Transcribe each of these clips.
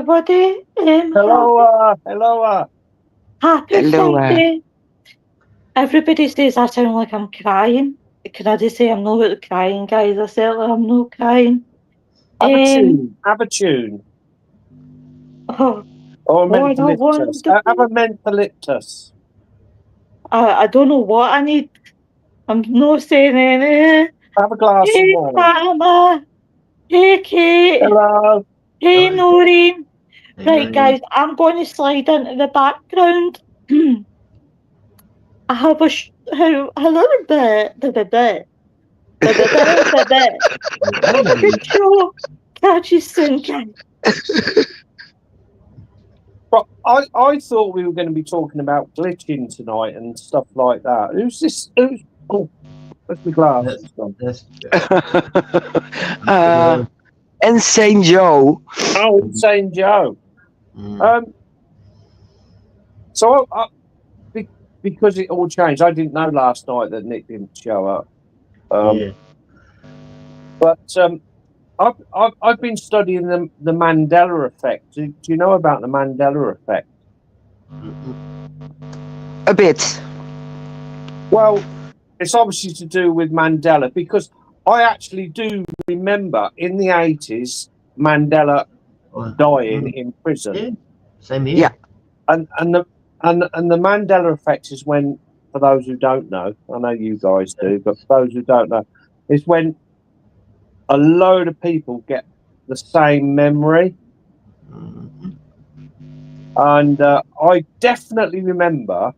everybody. Hello. Happy Hello. Friday. Everybody says I sound like I'm crying. Can I just say I'm not crying, guys? I certainly am not crying. Have a tune. Oh, Or a what a mentholyptus. Have a wonderful. mentholyptus. I don't know what I need. I'm not saying anything. Have a glass of Hey, wine. Mama. Hey, Kate. Hello. Hey, Noreen. Hey, Right, Noreen. guys, I'm going to slide into the background. I have a little bit. I have a good show. Can't you sing, guys? But I thought we were going to be talking about glitching tonight and stuff like that. Who's this? Oh, where's my glasses gone? And Saint Joe. Oh, it's St. Joe. So because it all changed, I didn't know last night that Nick didn't show up. But I've been studying the Mandela effect. Do you know about the Mandela effect? A bit. Well, it's obviously to do with Mandela because I actually do remember in the 80s Mandela dying in prison. Yeah, same here. Yeah. And the Mandela effect is when, for those who don't know, I know you guys do, but for those who don't know, is when a load of people get the same memory. And I definitely remember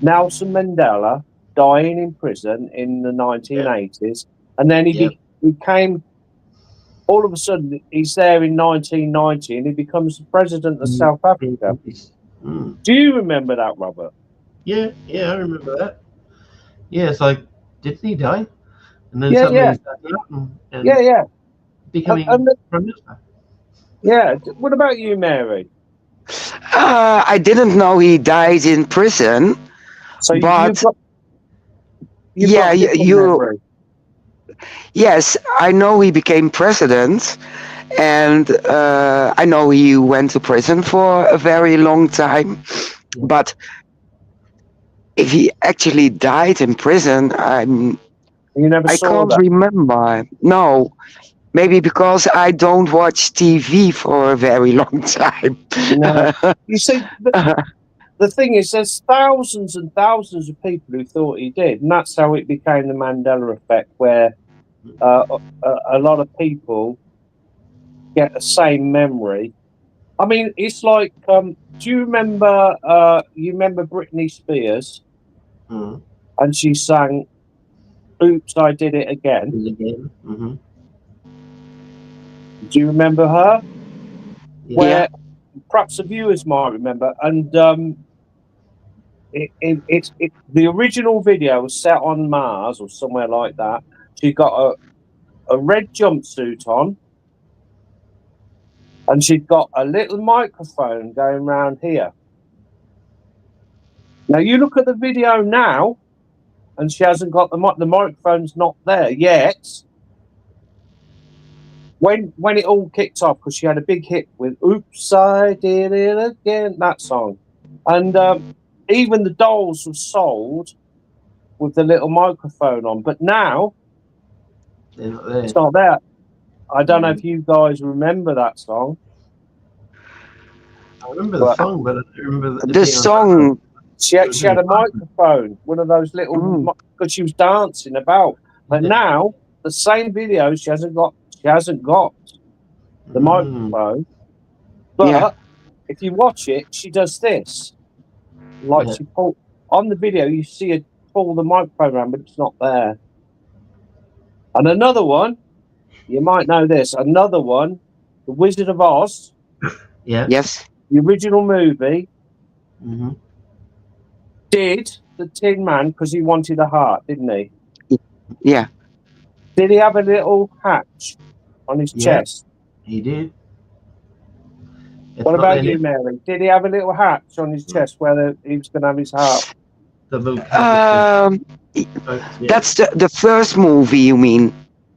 Nelson Mandela dying in prison in the 1980s, and then he became, all of a sudden, he's there in 1990, and he becomes the president of South Africa. Do you remember that, Robert? Yeah, I remember that. Yeah, it's like, didn't he die? And then Yeah, suddenly yeah. he's back up and Yeah. becoming And Prime Minister. yeah. What about you, Mary? I didn't know he died in prison. So but you've got different memory. Yes, I know he became president, and I know he went to prison for a very long time. But if he actually died in prison, I can't remember. No, maybe because I don't watch TV for a very long time. No, you see, the thing is, there's thousands and thousands of people who thought he did, and that's how it became the Mandela effect, where a lot of people get the same memory. I mean, it's like, do you remember? You remember Britney Spears? And she sang "Oops, I Did It Again." Do you remember her? Where perhaps the viewers might remember, and the original video was set on Mars or somewhere like that. She got a red jumpsuit on, and she'd got a little microphone going round here. Now you look at the video now, and she hasn't got the microphone's not there yet. When it all kicked off, because she had a big hit with "Oops, I Did It Again," that song, and even the dolls were sold with the little microphone on. But now it's not there. I don't know if you guys remember that song. I remember the song, but I don't remember the song. She had a microphone, one of those little, because she was dancing about. But now the same video, she hasn't got the microphone. But if you watch it, she does this. Like she pull on the video, you see her pull the microphone around, but it's not there. And another one, you might know this. Another one, The Wizard of Oz. Yes. The original movie. Did the Tin Man because he wanted a heart, didn't he? Yeah. Did he have a little hatch on his chest? He did. What about you, Mary? Did he have a little hatch on his chest where he was going to have his heart? That's the first movie, you mean?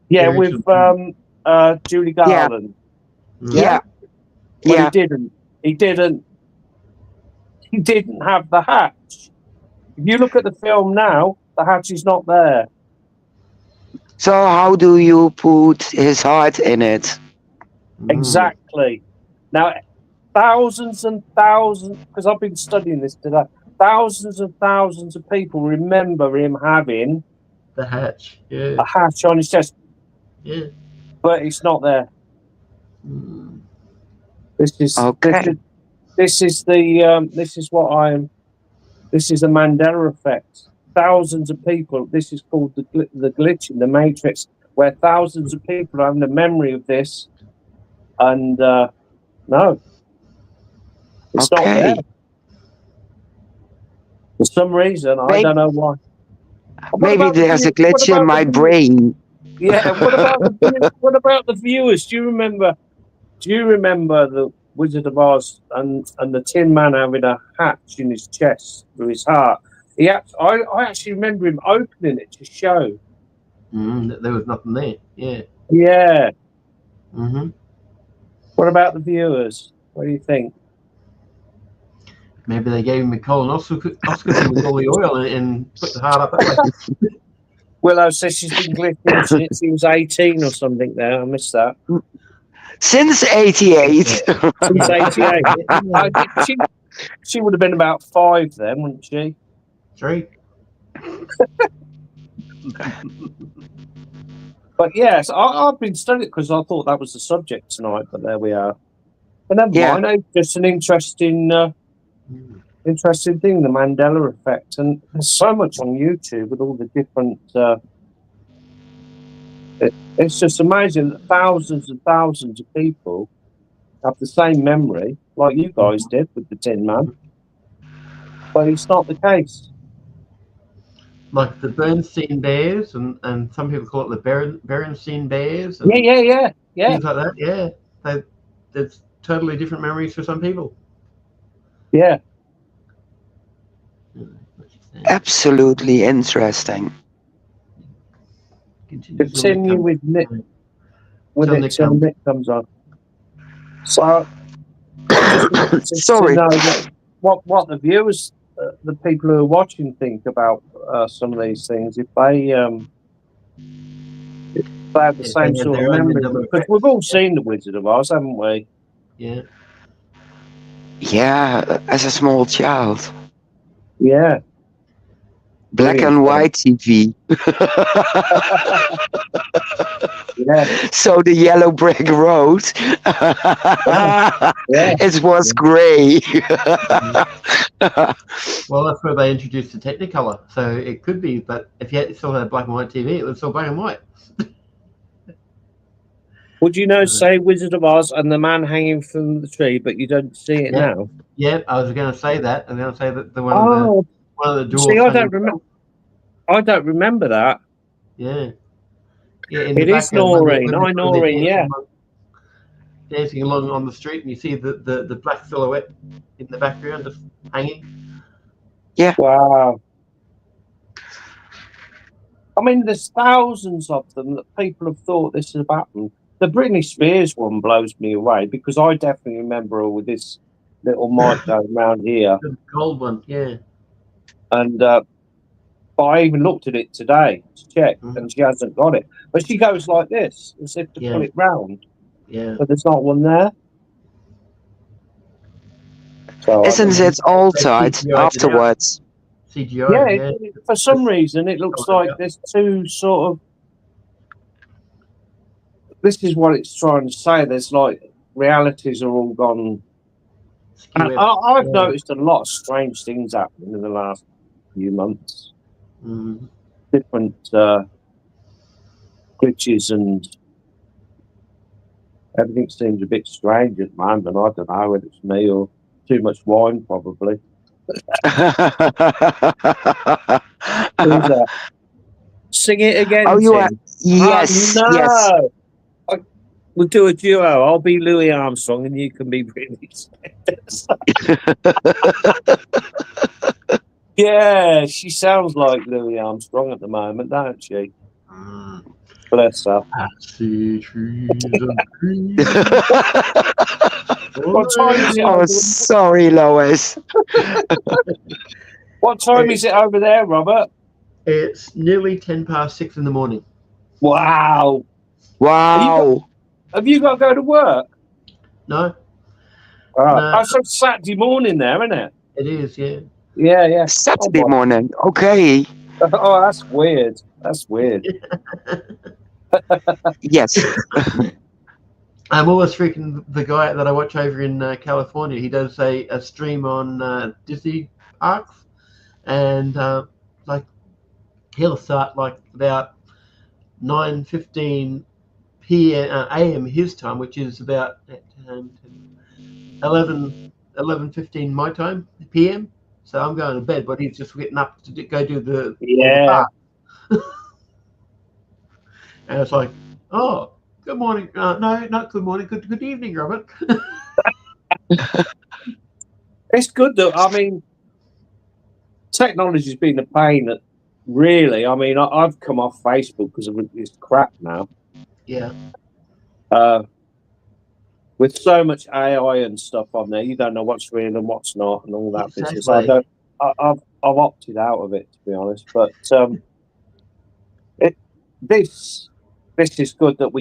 Yeah, with Julie Garland. Yeah. Well, Yeah. he didn't. He didn't. He didn't have the hatch. If you look at the film now, the hatch is not there. So how do you put his heart in it? Exactly. Now, thousands and thousands, because I've been studying this today, thousands and thousands of people remember him having The hatch. Yeah. a hatch on his chest, Yeah. but it's not there. Mm. This is Okay. this is the Mandela effect. Thousands of people. This is called the glitch in the matrix, where thousands of people are having a memory of this, and no, it's not there. Okay. For some reason, I Maybe, don't know why. What maybe about the there's a what glitch in about my the brain. yeah? What about the viewers? Do you remember? Do you remember the Wizard of Oz and the Tin Man having a hatch in his chest through his heart? I actually remember him opening it to show. There was nothing there. Yeah. Yeah. Mm-hmm. What about the viewers? What do you think? Maybe they gave him a colonoscopy with all the oil and put the heart up that way. Willow says she's been glitching since he was 18 or something there. I missed that. Since 88. Since 88. She would have been about 5 then, wouldn't she? 3. But yes, I've been studying because I thought that was the subject tonight, but there we are. But never Yeah. mind, it's just an interesting thing, the Mandela effect. And there's so much on YouTube with all the different... it's just amazing that thousands and thousands of people have the same memory, like you guys did with the Tin Man. But it's not the case. Like the Bernstein Bears, and some people call it the Berenstein Bears. And Yeah. things like that. Yeah, there's totally different memories for some people. Yeah. Absolutely interesting. Continue with Nick. With Till it Nick till comes. Nick comes on. So I just wanted to Sorry. know what the viewers, the people who are watching, think about some of these things. If they have the If same they have sort of their own memory, Mandela because effect. we've all seen the Wizard of Oz, haven't we? Yeah. Yeah, as a small child. Yeah. Black Brilliant. and white TV. Yeah. So the yellow brick road, it was grey. Well, that's where they introduced the Technicolor. So it could be, but if you still had black and white TV, it was still black and white. Would you know, say Wizard of Oz and the man hanging from the tree, but you don't see it now? Yeah, I was going to say that. I was going to say that one of the dwarfs. See, I don't remember. I don't remember that. Yeah. Yeah, in It the is background, Noreen. Noreen, yeah. Dancing along on the street, and you see the black silhouette in the background just hanging. Yeah. Wow. I mean, there's thousands of them that people have thought this has happened. The Britney Spears one blows me away because I definitely remember her with this little mic going around here. The gold one, yeah. And but I even looked at it today to check, and she hasn't got it. But she goes like this, as if to pull it round. Yeah. But there's not one there. So Isn't it altered afterwards? CGI. Yeah, for some reason it looks like there's two sort of. This is what it's trying to say. There's like realities are all gone. And I've noticed a lot of strange things happening in the last few months. Different glitches and everything seems a bit strange at the moment. I don't know whether it's me or too much wine, probably. Who's that? Sing it again. Oh, you Tim. are. Yes, no. yes. We'll do a duo. I'll be Louis Armstrong and you can be Britney Spears. Yeah, she sounds like Louis Armstrong at the moment, don't she? Bless her. I see trees and trees. What time is it? Oh, sorry, Lois. What time is it over there, Robert? It's nearly 6:10 in the morning. Wow. Wow. Have you got to go to work? No, No. No. So it's Saturday morning there, isn't it? it is, yeah. Yeah. Saturday Oh, morning. Okay. oh, that's weird. That's weird. Yes. I'm always freaking the guy that I watch over in California. He does a stream on Disney parks, and like he'll start like about 9:15 p.m. a.m. his time, which is about 11:15 my time p.m. So I'm going to bed, but he's just getting up to go do the Yeah. and it's like, oh, good morning. No, not good morning. Good evening, Robert. It's good though. I mean, technology's been a pain. Really, I mean, I've come off Facebook because of this crap now. Yeah. With so much AI and stuff on there, you don't know what's real and what's not, and all that business. Exactly. I've opted out of it, to be honest. But this is good that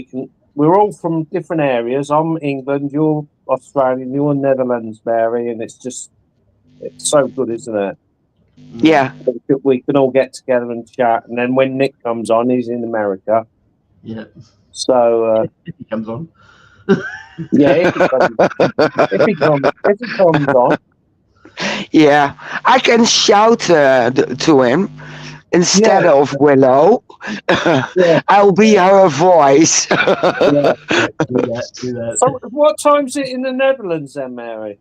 we're all from different areas. I'm England, you're Australian, you're Netherlands, Mary, and it's so good, isn't it? Yeah. We can all get together and chat, and then when Nick comes on, he's in America. Yeah. So If he comes on. yeah, if he comes on. Yeah. I can shout to him instead of Willow. I'll be her voice. Do that. So what time's it in the Netherlands then, Mary?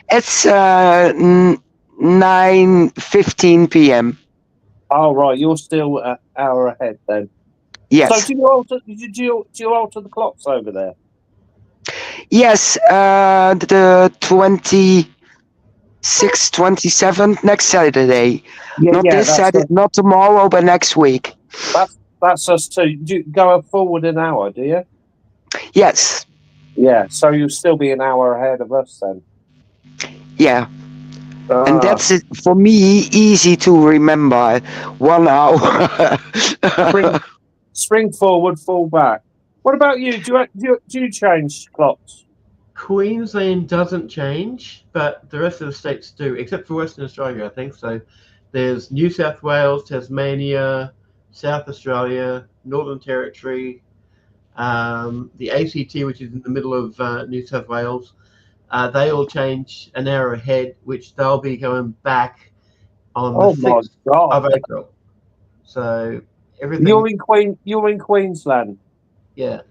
It's 9:15 p.m. Oh right, you're still an hour ahead then. Yes. So do you alter the clocks over there? Yes, the 26th, 27th, next Saturday. Not this Saturday, not tomorrow, but next week. That's us too. Do you go forward an hour, do you? Yes. Yeah, so you'll still be an hour ahead of us then. Yeah. And that's it for me, easy to remember. 1 hour. Spring forward, fall back. What about you? Do you change clocks? Queensland doesn't change, but the rest of the states do, except for Western Australia, I think. So there's New South Wales, Tasmania, South Australia, Northern Territory, the ACT, which is in the middle of New South Wales. They all change an hour ahead, which they'll be going back on the 6th of April. So everything. You're in Queensland. Yeah.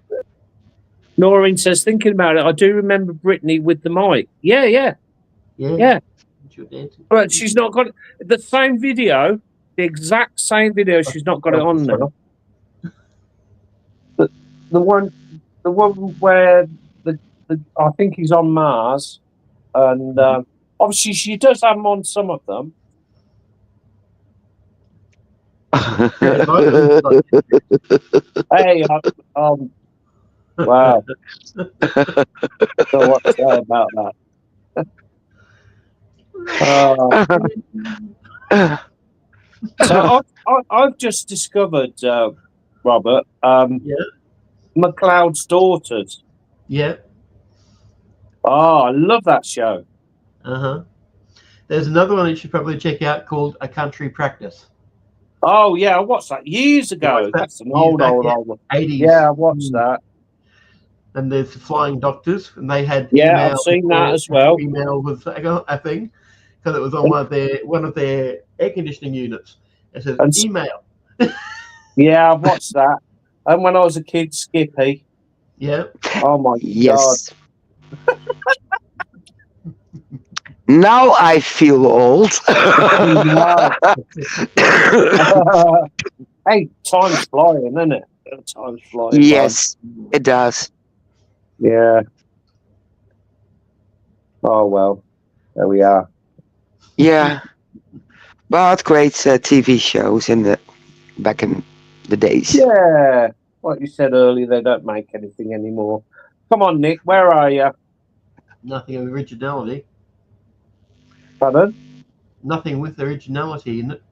Noreen says, thinking about it, I do remember Brittany with the mic. Yeah. But she's not got the same video, the exact same video. She's not got it on now. The one where I think he's on Mars, and obviously she does have him on some of them. Hey, wow. So what to say about that? So I've just discovered, Robert, McLeod's Daughters. Yeah. Oh, I love that show. There's another one you should probably check out called A Country Practice. Oh yeah, I watched that years ago. That's an old one. 80s. Yeah, I watched that. And there's the Flying Doctors, and they had email. I've seen that as well. Email was a thing because it was on one of their air conditioning units. It says email. Yeah, I've watched that. And when I was a kid, Skippy. Yeah. Oh my God. Now I feel old. Hey, time's flying, isn't it? Time's flying. Yes, it does. Yeah. Oh, well, there we are. Yeah. But great TV shows back in the days. Yeah. like you said earlier, they don't make anything anymore. Come on, Nick, where are you? Nothing of originality. Pardon? Nothing with originality in it.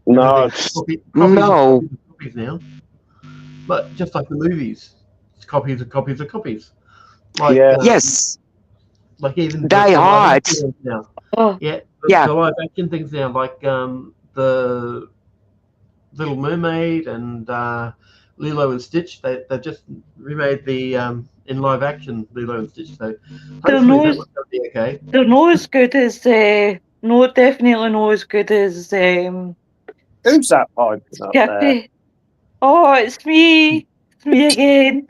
No. Everything's copies No. of copies now. But just like the movies, it's copies of copies of copies. Like Yeah. Yes. like even Die the live Hard. action ones now. Oh, Yeah, Yeah. the live action things now, like the Little Mermaid and Lilo and Stitch. They just remade the in live action Lilo and Stitch. So they're hopefully that not, one's gonna be okay. they're not as good as, no, definitely not as good as Who's that piping up there? Skippy. Oh, it's me. It's me again.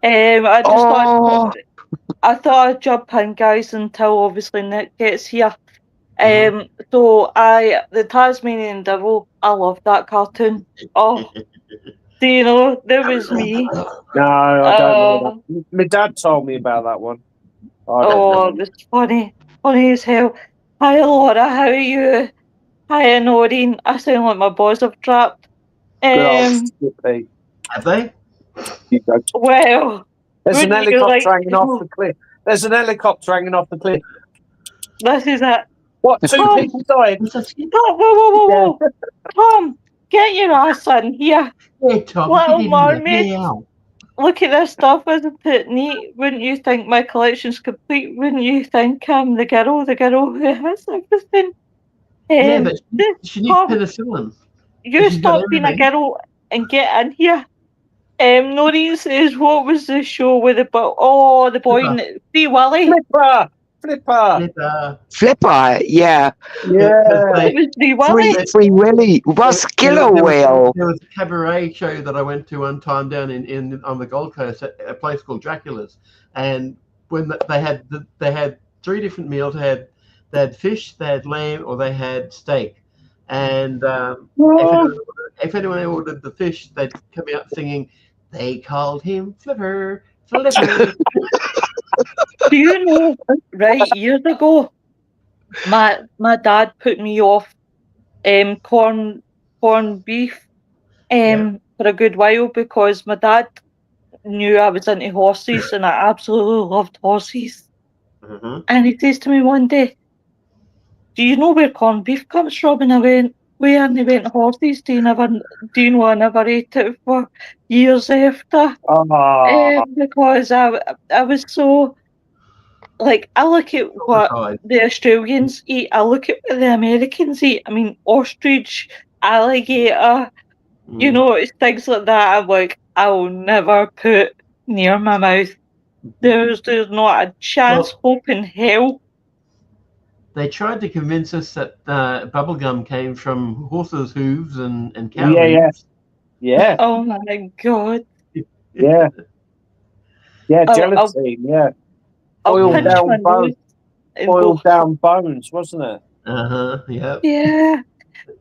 I just Oh. I thought I'd jump in, guys, until obviously Nick gets here. Mhm. So the Tasmanian Devil, I love that cartoon. Oh, do you know, there was me. No, I don't know Oh, that. My dad told me about that one. I don't oh, know. it was funny as hell. Hi, Laura, how are you? Hi, Noreen. I sound like my boys have trapped. Good old Um, Skippy. Have they? You go. well, There's an wouldn't you helicopter like hanging to off know? the cliff. There's an helicopter hanging off the cliff. This is it. What? Two Tom, people died? What's that? Tom, whoa. Tom, get your ass in here. Yeah, Tom, get Little in here mermaid. now. Look at this stuff, isn't it neat? Wouldn't you think my collection's complete? Wouldn't you think I'm the girl who has everything? Yeah, but This, she needs Tom, penicillin. you She's got stop being a everything. girl and get in here. Noreen says, what was the show with the the boy in the Free Willy? Flipper! Flipper. Yeah. Yeah. It was Free Willy. Free Willy was Killer Whale. There was a cabaret show that I went to one time down in on the Gold Coast at a place called Dracula's, and when they had 3 different meals. They had fish, they had lamb, or they had steak. And if anyone ordered the fish, they'd come out singing, "They called him Flipper, Flipper." Do you know, right, years ago, my dad put me off corned beef Yeah. for a good while because my dad knew I was into horses and I absolutely loved horses. Mhm. And he says to me one day, do you know where corned beef comes from? And I went, where? And he went, horses. Do you know I never ate it for years after? Ah, Because I was so, like, I look at what Traumatized. the Australians eat, I look at what the Americans eat. I mean, ostrich, alligator, you Mm. know, it's things like that. I'm like, I'll never put near my mouth. There's not a chance, hope in hell. They tried to convince us that bubblegum came from horses' hooves and cow yeah. hooves. Yeah. Oh my god. Yeah. Yeah. I'll Gelatin. Yeah. I'll Boiled pinch down my nose and go, boiled down bones, wasn't it? Yeah. yeah.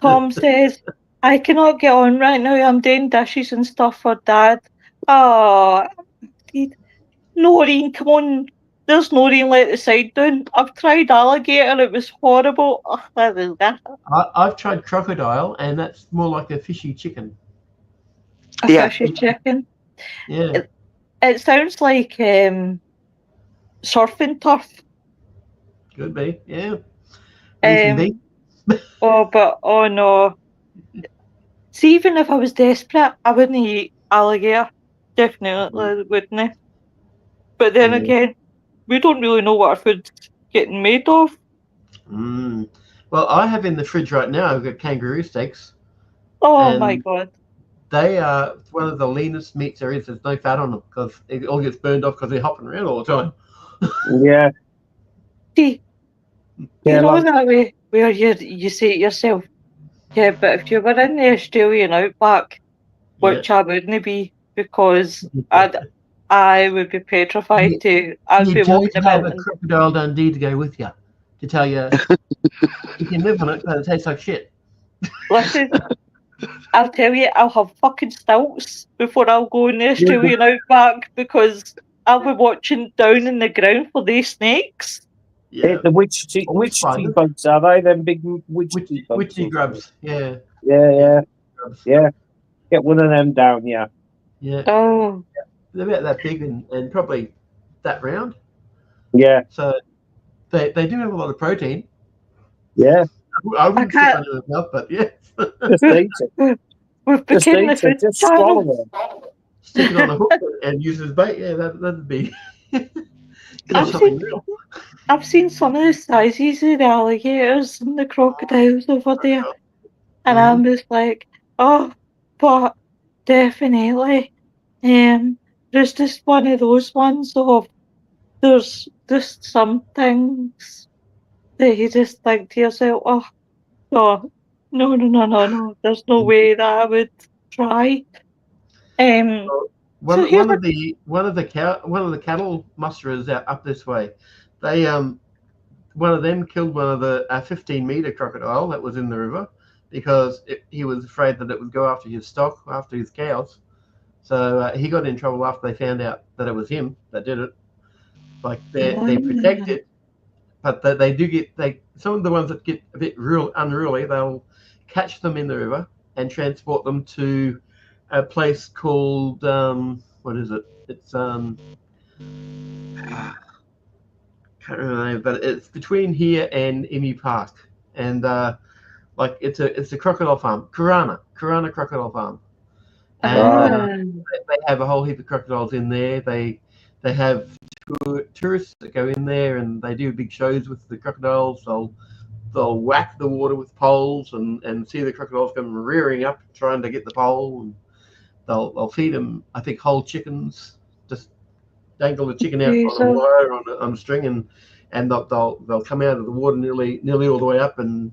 Tom says, I cannot get on right now. I'm doing dishes and stuff for Dad. Oh, Noreen, come on. There's Noreen, let the side down. I've tried alligator. It was horrible. Oh, that was that. I've tried crocodile, and that's more like a fishy chicken. A Yeah. fishy chicken. Yeah. It sounds like surfing turf. Could be. Yeah. Leafy beef. Oh no. See, even if I was desperate, I wouldn't eat alligator. Definitely wouldn't. But then Yeah. again, we don't really know what our food's getting made of. Mm. Well, I have in the fridge right now. I've got kangaroo steaks, Oh my and god. they are one of the leanest meats there is. There's no fat on them because it all gets burned off because they're hopping around all the time. Yeah. See, Yeah. you know Like, that way where you say to yourself, yeah, but if you were in the Australian outback, which I wouldn't be because I would be petrified I'd You be don't walking have about a and crocodile Dundee to go with you to tell you you can live on it, but it tastes like shit. listen, I'll tell you, I'll have fucking stilts before I'll go in the Australian outback because I'll be watching down in the ground for these snakes. Yeah. the witchy spiders. bugs, are they? Them big witchy bugs. Witchy grubs. Yeah. Yeah. Grubs. Yeah. Get one of them down, yeah. Yeah, Oh, they're about that big and probably that round. Yeah, So they do have a lot of protein. yeah. I I wouldn't stick can't. one in the mouth, but yes. Just We've, eat it. we've Just become the eat it. food Just channel. swallow it. Stick it on a hook and use it as bait. Yeah, that'd be I've something seen real. I've seen some of the sizes of the alligators and the crocodiles over there, and Mhm. I'm just like, oh, but definitely, there's just one of those ones of there's just some things that you just think to yourself, oh, no, no, there's no way that I would try. Um, Well, so One here's one a of the one of the cattle musterers out up this way, they one of them killed one of the 15-meter crocodile that was in the river because he was afraid that it would go after his stock, after his cows. So he got in trouble after they found out that it was him that did it. Like they're one. protected, but they do get some of the ones that get a bit unruly. They'll catch them in the river and transport them to a place called what is it? It's can't remember the name, but it's between here and Emu Park, and like it's a crocodile farm, Karana Crocodile Farm, and Right. they have a whole heap of crocodiles in there. They have tourists that go in there and they do big shows with the crocodiles. They'll whack the water with poles and see the crocodiles come rearing up trying to get the pole, and they'll feed them, I think, whole chickens, just dangle the chicken out on a Jesus. wire on a string, and they'll come out of the water nearly all the way up and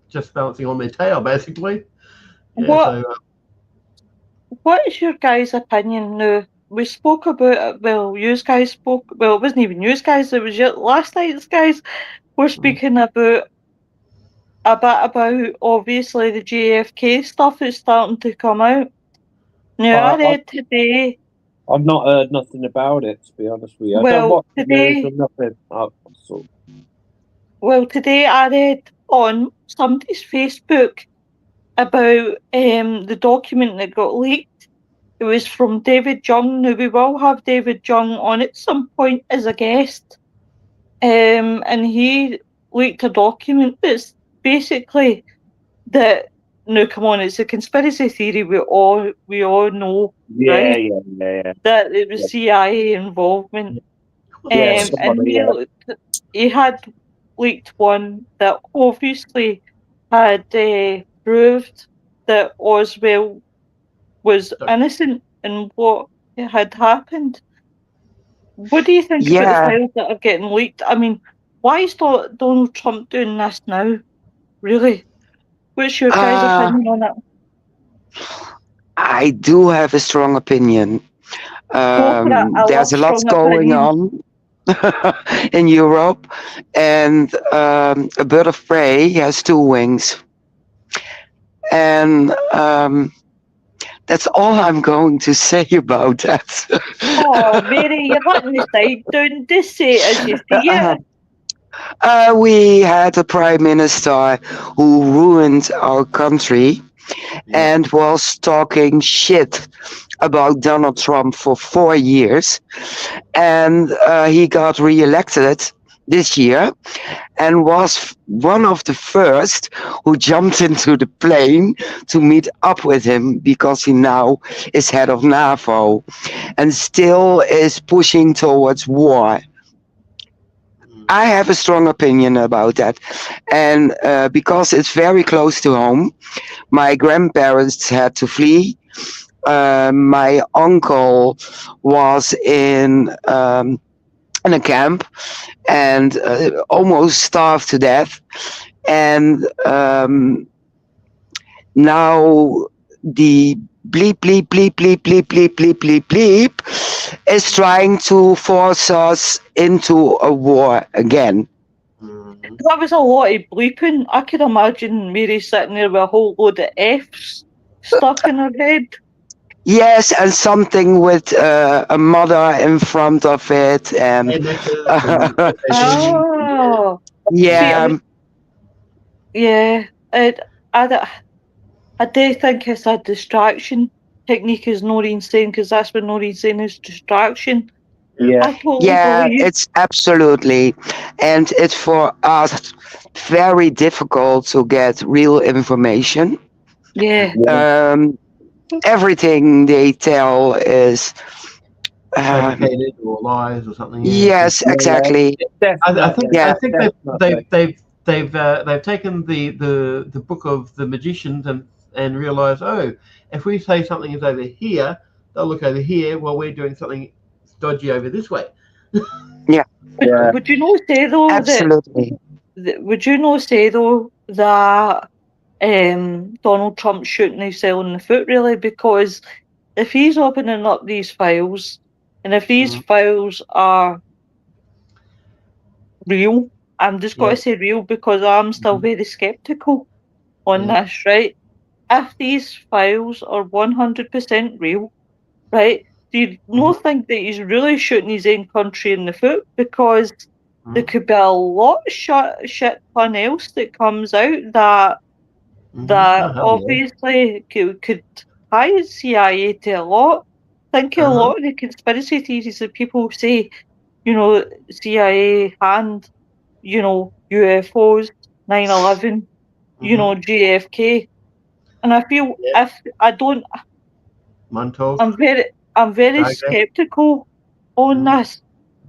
just balancing on their tail basically. Yeah, What so What is your guys' opinion now? We spoke about it. Well, you guys spoke. Well, it wasn't even you guys. It was your last night's guys. We're speaking about a bit about obviously the JFK stuff that's starting to come out. Now, I I, read today. I've not heard nothing about it, to be honest with you. I don't Well, watch the news today. or nothing. Well, today I read on somebody's Facebook about the document that got leaked. It was from David Jung. Now, we will have David Jung on at some point as a guest. And he leaked a document that's basically that. No, come on, it's a conspiracy theory. We all know, Yeah, right? yeah. That it was CIA involvement. Yeah, And somebody, yeah. he had leaked one that obviously had proved that Oswald was innocent in what had happened. What do you think about the Yeah, files that are getting leaked? I mean, why is Donald Trump doing this now? Really? What's your guys' uh, opinion on it? I do have a strong opinion. Go for it. I There's love a lot strong going opinions. on in Europe, and a bird of prey has two wings. And that's all I'm going to say about that. Oh, Mary, you're letting the side down. Just say it as you see it. We had a prime minister who ruined our country yeah. and was talking shit about Donald Trump for 4 years. And he got reelected this year and was one of the first who jumped into the plane to meet up with him because he now is head of NAVO and still is pushing towards war. I have a strong opinion about that. And because it's very close to home, my grandparents had to flee. My uncle was in a camp and almost starved to death. And now the bleep bleep bleep bleep bleep bleep bleep bleep bleep is trying to force us into a war again. Mhm. That was a lot of bleeping. I could imagine Mary sitting there with a whole load of F's stuck in her head. Yes, and something with a mother in front of it, and AMSs and quotations. Oh, see, yeah, yeah, I do think it's a distraction technique is Noreen saying, because that's what Noreen saying is distraction. Yeah. I totally Yeah, believe. it's absolutely. And it's for us very difficult to get real information. Yeah. Everything they tell is. Fabricated or lies or something. Yeah. Yes, exactly. Definitely. Yeah. I think they've taken the book of the magicians and realized, oh, if we say something is over here, they'll look over here while we're doing something dodgy over this way. Yeah. Would you not say though Absolutely. would you not say though that Donald Trump's shooting himself in the foot really? Because if he's opening up these files, and if these files are real, I'm just going to say real because I'm still very skeptical on this, right? If these files are 100% real, right, do you not think that he's really shooting his own country in the foot? Because there could be a lot of shit fun else that comes out that Oh, hell yeah. obviously could tie the CIA to a lot. Think of a lot of the conspiracy theories that people say, CIA hand, UFOs, 9/11, JFK. And I feel if I don't, Montauk. I'm very skeptical on this,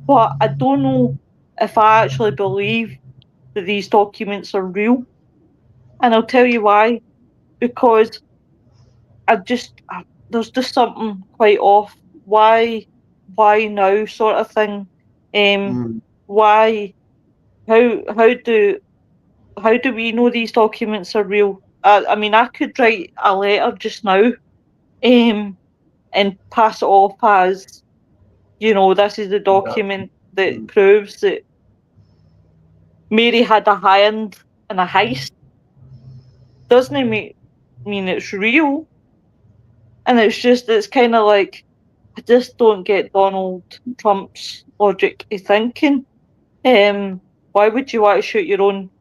but I don't know if I actually believe that these documents are real. And I'll tell you why. Because there's just something quite off. Why now, sort of thing. Why? How do we know these documents are real? I mean, I could write a letter just now, and pass it off as, this is the document that proves that Mary had a hand in a heist. Doesn't it mean it's real? And it's kind of like, I just don't get Donald Trump's logic of thinking. Why would you want to shoot your own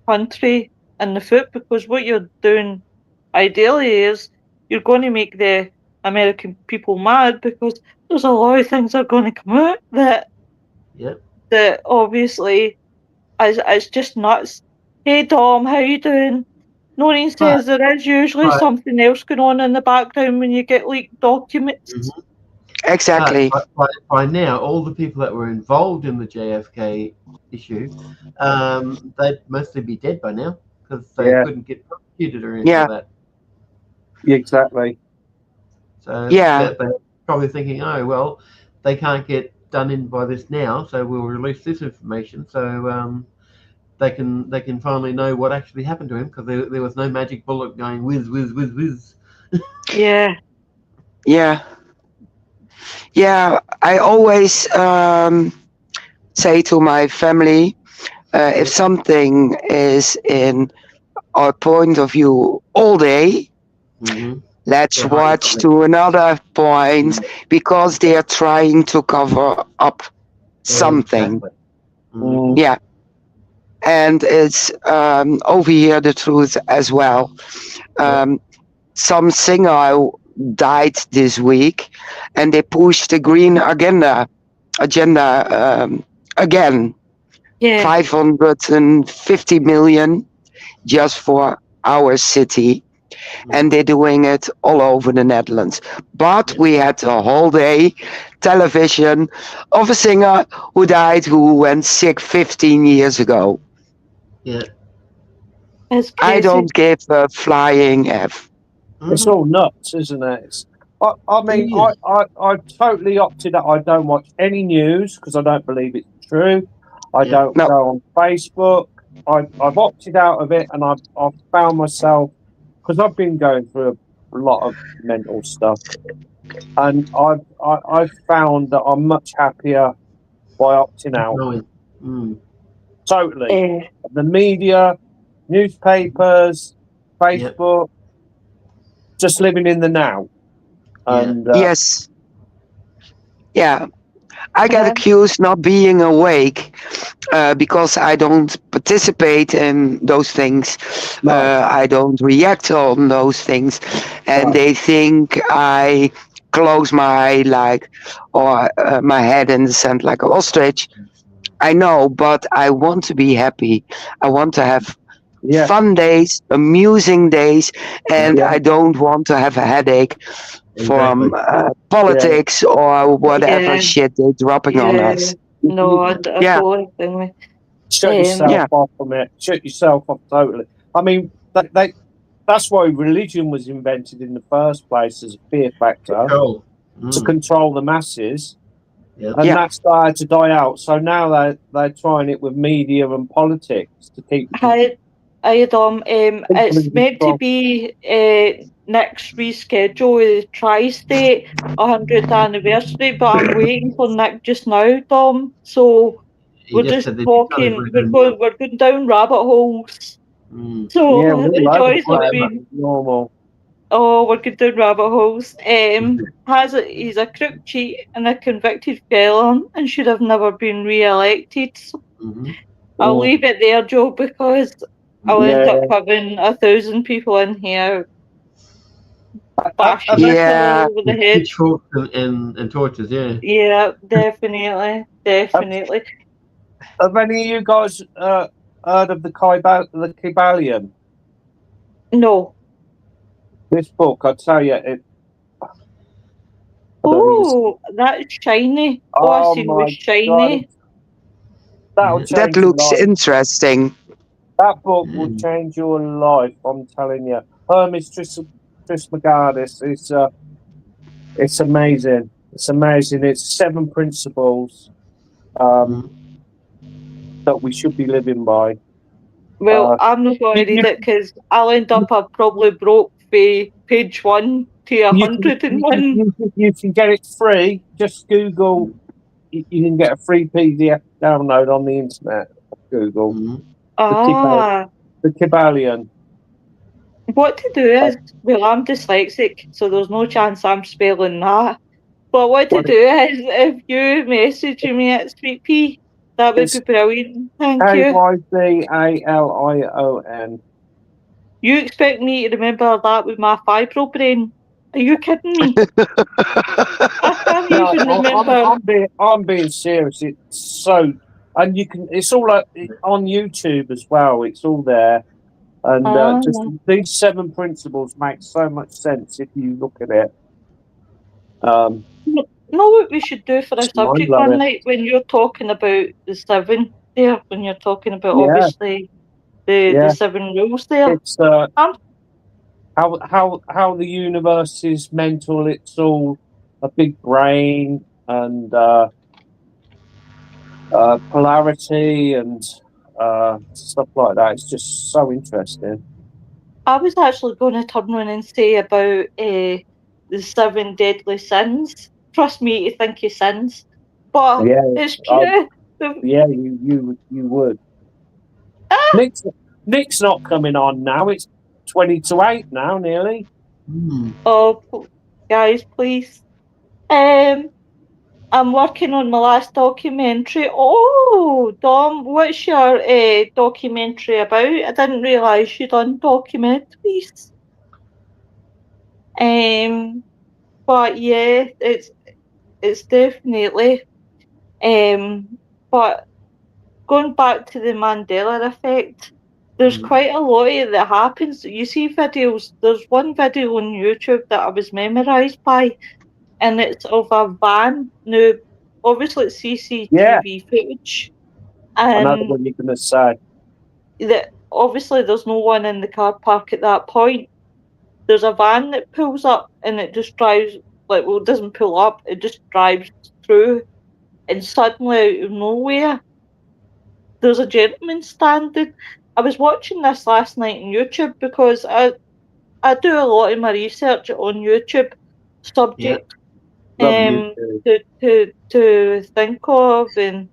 country in the foot? Because what you're doing ideally is you're going to make the American people mad, because there's a lot of things that are going to come out that obviously is just nuts. Hey Dom, how you doing? Noreen says there is usually something else going on in the background when you get leaked documents. Exactly. By now, all the people that were involved in the JFK issue, they'd mostly be dead by now because they couldn't get prosecuted or anything like that. Exactly. So they're probably thinking, oh, well, they can't get done in by this now, so we'll release this information so they can finally know what actually happened to him, because there was no magic bullet going whiz, whiz, whiz, whiz. Yeah. I always say to my family, if something is in our point of view all day, let's watch to another point, because they are trying to cover up something. Yeah. And it's over here the truth as well. Some singer died this week, and they pushed the green agenda again. 550 million just for our city, and they're doing it all over the Netherlands. But we had a whole day television of a singer who died, who went sick 15 years ago. I don't give a flying F. It's all nuts, isn't it? I mean, I totally opted out. I don't watch any news because I don't believe it's true. I don't go on Facebook. I've opted out of it, and I've found myself, because I've been going through a lot of mental stuff, and I've found that I'm much happier by opting out. Totally. The media, newspapers, Facebook, just living in the now. And yes. Yeah. I get accused not being awake because I don't participate in those things. No. I don't react on those things, and No. they think I close my eye or my head in the sand like an ostrich. I know, but I want to be happy. I want to have Yeah. fun days, amusing days, and Yeah. I don't want to have a headache from Exactly. politics or whatever Yeah. shit they're dropping on Yeah. us. No, I Yeah. totally agree. Shut Um, yourself Yeah. off from it. Shut yourself off totally. I mean, that's why religion was invented in the first place as a fear factor Control. to control the masses, Yeah. and Yeah. that started to die out. So now they're trying it with media and politics to keep hi Dom. people It's in meant to control. be Nick's reschedule the Tri-State 100th anniversary, but I'm waiting for Nick just now, Dom. So He we're just just said that he started talking. with him. We're going down rabbit holes. Yeah, So we're the all over the joys of place. being It's normal. we're going down rabbit holes. He's a crook cheat and a convicted felon and should have never been re-elected. So I'll Mm. leave it there, Joe, because I'll end up Yeah. having 1,000 people in here bashing Have each other Yeah. over the head. Pitchforks and torches, yeah. Yeah, definitely, definitely. have any of you guys heard of the Kybalion? No. This book, I tell you, it. I don't even. Oh, that's shiny. All I Oh seen was my God! shiny. That'll Yeah. That change your looks life. interesting. That book will change your life. I'm telling you. Hermes Trismegistus. It's amazing. It's amazing. It's 7 principles that we should be living by. Well, I'm not going to You, read it because I'll end up I've probably broke the page 1 to you, can, 101. you can get it free. Just Google. You can get a free PDF download on the internet. Google Ah, the Kybalion. what to do is, well, I'm dyslexic, so there's no chance I'm spelling that. But what to What do is, if you message me at Sweet Pea, that would be it's brilliant. Thank you. Kybalion. You expect me to remember that with my fibro brain? Are you kidding me? I can't No, even remember. I'm being serious. It's so, and you can. It's all on YouTube as well. It's all there, and Ah. just these 7 principles make so much sense if you look at it. Know what we should do for a It's mind subject one blowing. night when you're talking about the 7 there, when you're talking about Yeah, obviously the yeah. 7 rules there. It's Um, how the universe is mental. It's all a big brain and polarity and stuff like that. It's just so interesting. I was actually going to turn around and say about the 7 deadly sins. Trust me to think of sins, but Yeah, it's true. yeah. You would. Ah, Nick's not coming on now. It's 20 to 8 now, nearly. oh, guys, please. Um, I'm working on my last documentary. Oh, Dom, what's your documentary about? I didn't realise you done documentaries. But yeah, it's definitely. But going back to the Mandela effect, there's quite a lot of it that happens. You see videos. There's one video on YouTube that I was memorised by, and it's of a van. Now, obviously, it's Yeah, CCTV footage, I know and what you're going to say. obviously there's no one in the car park at that point. There's a van that pulls up, and it just drives it doesn't pull up. It just drives through, and suddenly out of nowhere, there's a gentleman standing. I was watching this last night on YouTube because I do a lot of my research on YouTube Yeah. subject Love you too. to think of, and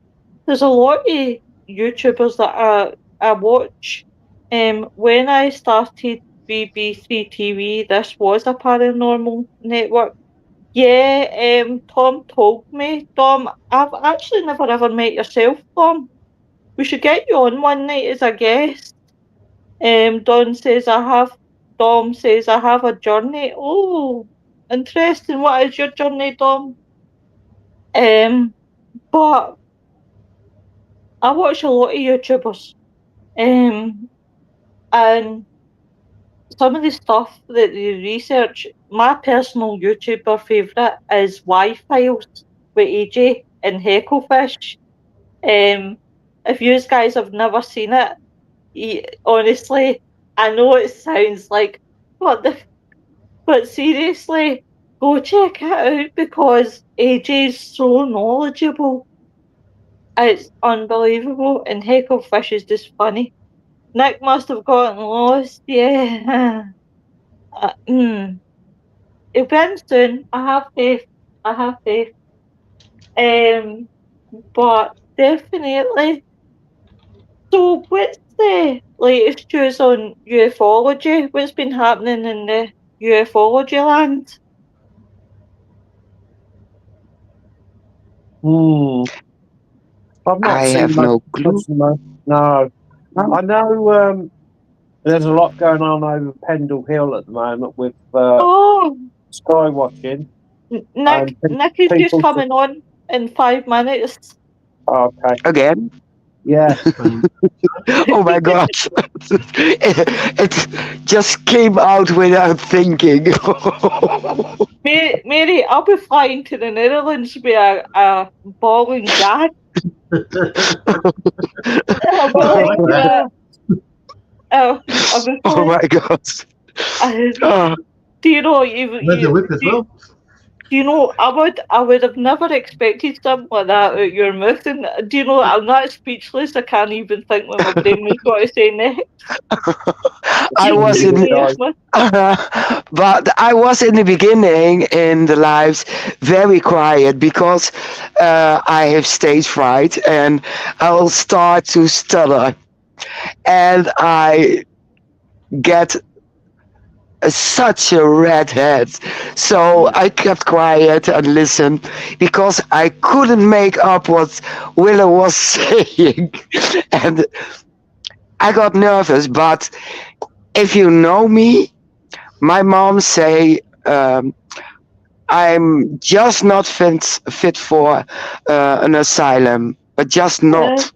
there's a lot of YouTubers that I watch. When I started BBC TV, this was a paranormal network, Yeah, Tom told me. Dom, I've actually never ever met yourself, Dom. We should get you on one night as a guest. Don says I have. Dom says I have a journey. Oh, interesting. What is your journey, Dom? But I watch a lot of YouTubers. And some of the stuff that they research, my personal YouTuber favourite is Y-Files with AJ and Hecklefish. If you guys have never seen it, honestly, I know it sounds like what the, but seriously, go check it out because AJ's so knowledgeable. It's unbelievable, and Hecklefish is just funny. Nick must have gotten lost, yeah. It'll be in soon. I have faith. I have faith. Um, but definitely. So, what's the latest news on ufology? What's been happening in the ufology land? I've not I seen have much. no clue. No, No. I know. There's a lot going on over Pendle Hill at the moment with Oh, sky watching Nick, and Nick is just people. coming on in 5 minutes. Okay, Again? yeah. Oh my god. It just came out without thinking. Mary, I'll be flying to the Netherlands with a ball and gag. I'll be like, I'll be Oh flying. my god. Oh, Do you know There's a whip as well. do you know I would have never expected something like that out your mouth, and do you know I'm not speechless. I can't even think what my brain was going to say next. I You was took in me off my- but I was in the beginning in the lives very quiet because I have stage fright and I will start to stutter and I get such a red head. So I kept quiet and listened because I couldn't make up what Willow was saying. And I got nervous, but if you know me, my mom say I'm just not fit for an asylum, but just not,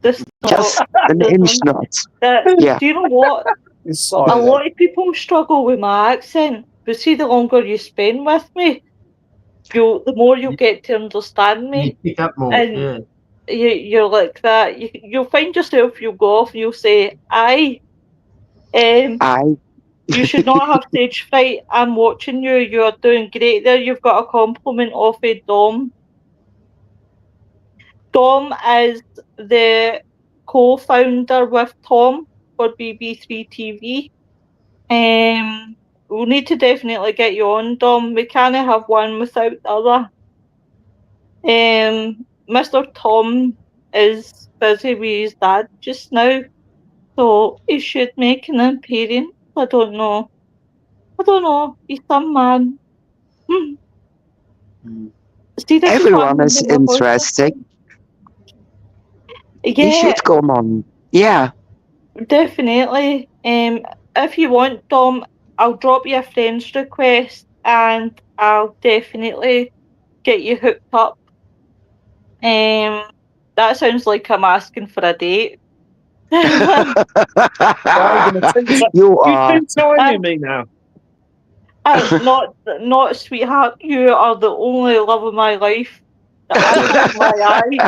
This just an inch not. Yeah. Do you know what? It's A silent. lot of people struggle with my accent, but see, the longer you spend with me, the more you get to understand You me, pick up more. and Yeah. you're like that. You'll find yourself. You'll go off. You'll say, "I, I you should not have stage fright. I'm watching you. You are doing great there. You've got a compliment off a Dom. Dom is the co-founder with Tom for BB3 TV. We'll need to definitely get you on, Dom. We can't have one without the other. Mr. Tom is busy with his dad just now, so he should make an appearance. I don't know. I don't know. He's some man. Hmm. Mm. See the everyone twang is in my voice? interesting. He Yeah, should come on. Yeah. definitely. If you want, Dom, I'll drop you a friend's request and I'll definitely get you hooked up. That sounds like I'm asking for a date. Why are you going to You you are. two-timing me now? Not sweetheart. You are the only love of my life, the apple of my eye,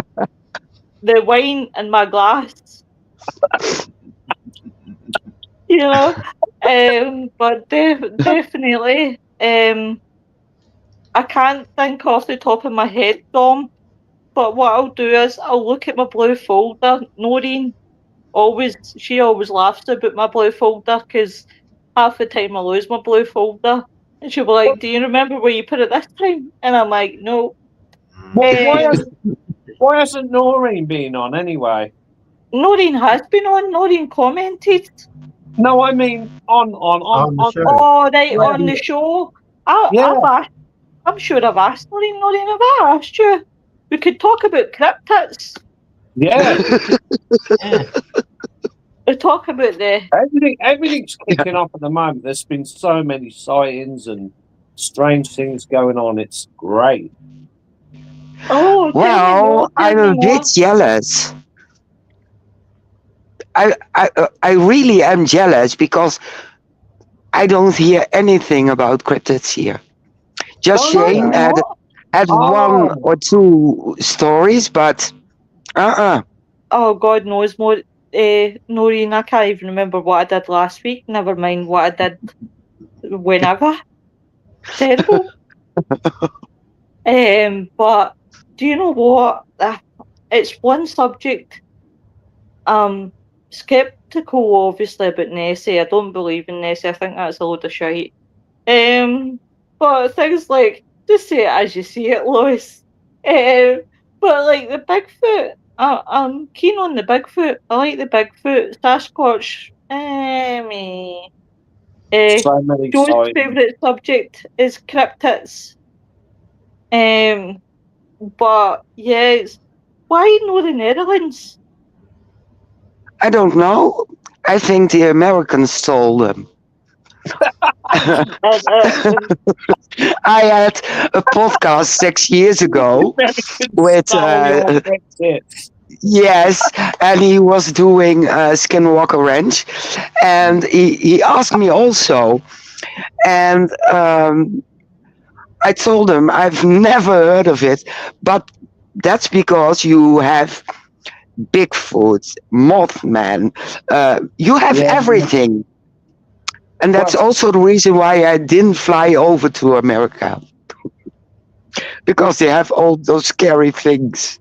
the wine in my glass. You know, but definitely, I can't think off the top of my head, Dom. But what I'll do is I'll look at my blue folder. Noreen she always laughs about my blue folder because half the time I lose my blue folder, and she'll be like, "Do you remember where you put it this time?" And I'm like, "No." Why Um, hasn't Noreen been on anyway? Noreen has been on. Noreen commented. No, I mean on On the show. Oh, right, Yeah. on the show. Yeah. I've asked. I'm sure I've asked Noreen. Noreen, have I asked you? We could talk about cryptids. Yeah, Yeah. We talk about the everything's kicking off at the moment. There's been so many sightings and strange things going on. It's great. oh, tell me more, Well, tell I'm me a more. bit jealous. I really am jealous because I don't hear anything about cryptids here. Just Oh, No, Shane you're yeah. not. had one Oh, or two stories, but Oh, God knows more. Noreen, I can't even remember what I did last week. Never mind what I did whenever. Terrible. But do you know what? It's one subject. Skeptical, obviously, about Nessie. I don't believe in Nessie. I think that's a load of shite. But things like, just say it as you see it, Lois. But like the Bigfoot, I'm keen on the Bigfoot. I like the Bigfoot. Sasquatch, me. so many Joe's sightings. favourite subject is cryptids. Um, but yes, why no the Netherlands? I don't know. I think the Americans stole them. Uh, uh, I had a podcast 6 years ago Americans with stole your Brexit. yes, and he was doing Skinwalker Ranch, and he asked me also, and I told him I've never heard of it, but that's because you have Bigfoot, Mothman, you have Yeah. everything. And that's Well, also the reason why I didn't fly over to America. Because they have all those scary things.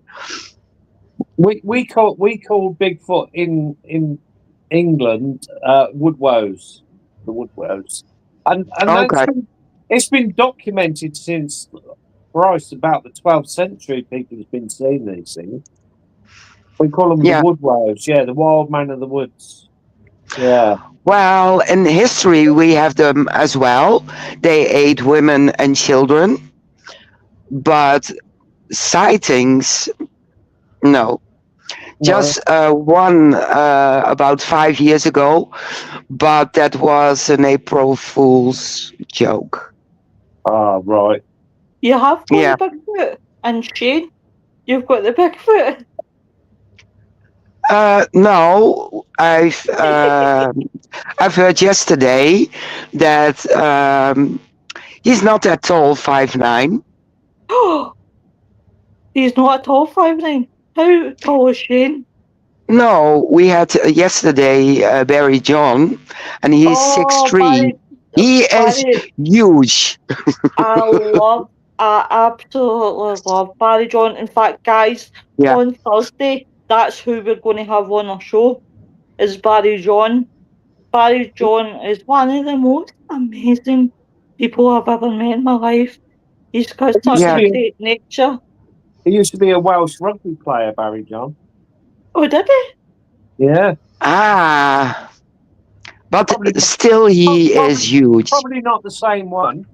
we call Bigfoot in England woodwows, the woodwows, and Okay. it's been documented since Christ about the 12th century. People have been seeing these things. We call them the Yeah. woodwows. Yeah, the wild man of the woods. Yeah. Well, in history, we have them as well. They ate women and children. But sightings, no. No. Just one about 5 years ago, but that was an April Fool's joke. Ah, right. you have got Yeah. the Bigfoot, and Shane, you've got the Bigfoot. No, I've heard yesterday that he's not that tall, 5'9". Oh, he's not at all 5'9". How tall is Shane? No, we had yesterday Barry John, and he's Oh, 6'3". He is Barry, huge. I absolutely love Barry John. In fact, guys, Yeah, on Thursday, that's who we're going to have on our show, is Barry John. Barry John is one of the most amazing people I've ever met in my life. He's got It used to such yeah. a be great nature. a Welsh rugby player, Barry John. Oh, did he? Yeah. Ah, but Probably still he probably, is huge. probably not the same one.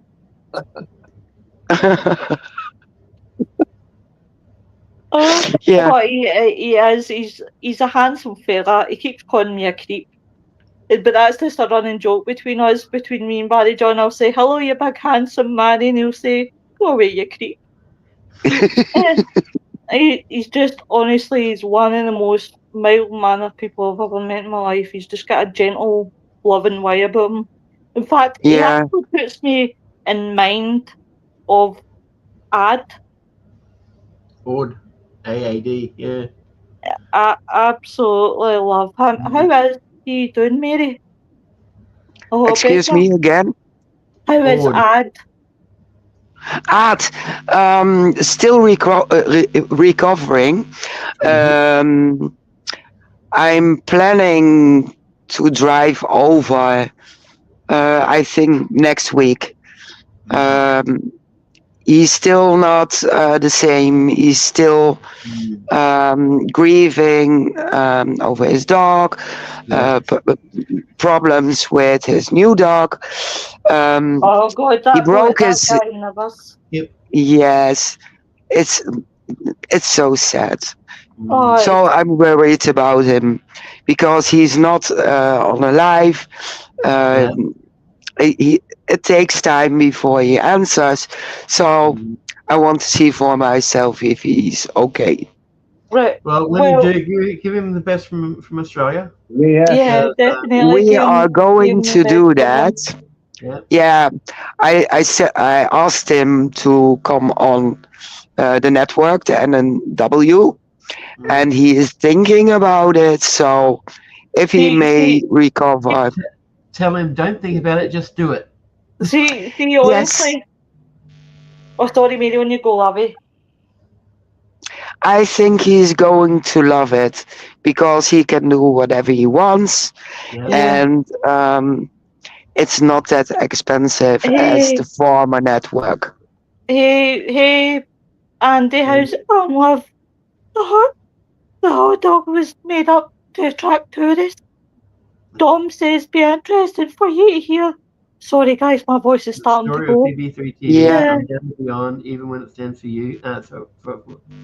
Yeah, But he is. He's a handsome fella. He keeps calling me a creep. But that's just a running joke between us, between me and Barry John. I'll say, hello, you big handsome man. And he'll say, go away, you creep. He's just, honestly, he's one of the most mild-mannered people I've ever met in my life. He's just got a gentle, loving way about him. In fact, he yeah. actually puts me in mind of Ad. Ford. AAD, yeah. I absolutely love him. How is he doing, Mary? A lot Excuse better. me again. How is Ford. Ad? Art, still recovering. I'm planning to drive over. I think next week. he's still not the same. He's still grieving over his dog, problems with his new dog. Oh God, He that broke that his. guy never. Yes, it's so sad. Oh, So I'm worried about him because he's not on a live. It takes time before he answers. So I want to see for myself if he's okay. right. Well, when you do, give him the best from Australia. Yeah, definitely. We are going to do that. Yeah, I said I asked him to come on the network, the NNW, and he is thinking about it. So if he may recover, Tell him, don't think about it, just do it. See, yes, honestly. Oh, sorry, Mary, on you go, lovey. I think he's going to love it because he can do whatever he wants, and it's not that expensive as the former network. Hey, Andy, how's it going, love? The hot dog was made up to attract tourists. Dom says be interested for you to hear. Sorry, guys, my voice is starting to Story go. of PB3 TV. Yeah. I'm down and beyond, even when it stands for you. So for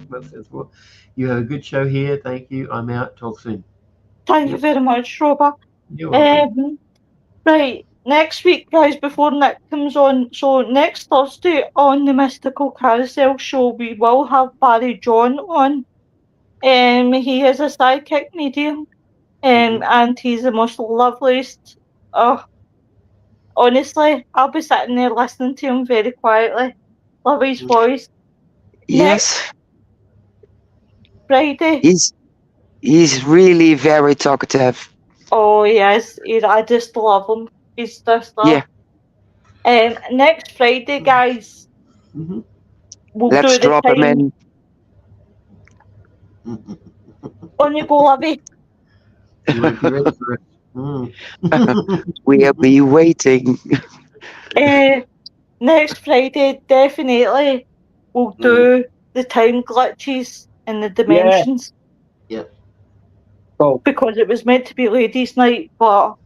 what it stands for. You have a good show here. Thank you. I'm out. Talk soon. Thank you very much, Robert. You're welcome. Right, next week, guys, before Nick comes on, so next Thursday on the Mystical Carousel show, we will have Barry John on. He is a sidekick medium, and he's the most loveliest. Honestly, I'll be sitting there listening to him very quietly. Love his voice. Yes. Friday. He's really very talkative. Oh, yes. I just love him. He's just love. Yeah. Next Friday, guys, we'll Let's do the drop him time. On you go, Lovey. You won't be ready for it. We'll be waiting. Next Friday, definitely, we'll do the time glitches and the dimensions. Yeah. Oh. Because it was meant to be ladies' night, but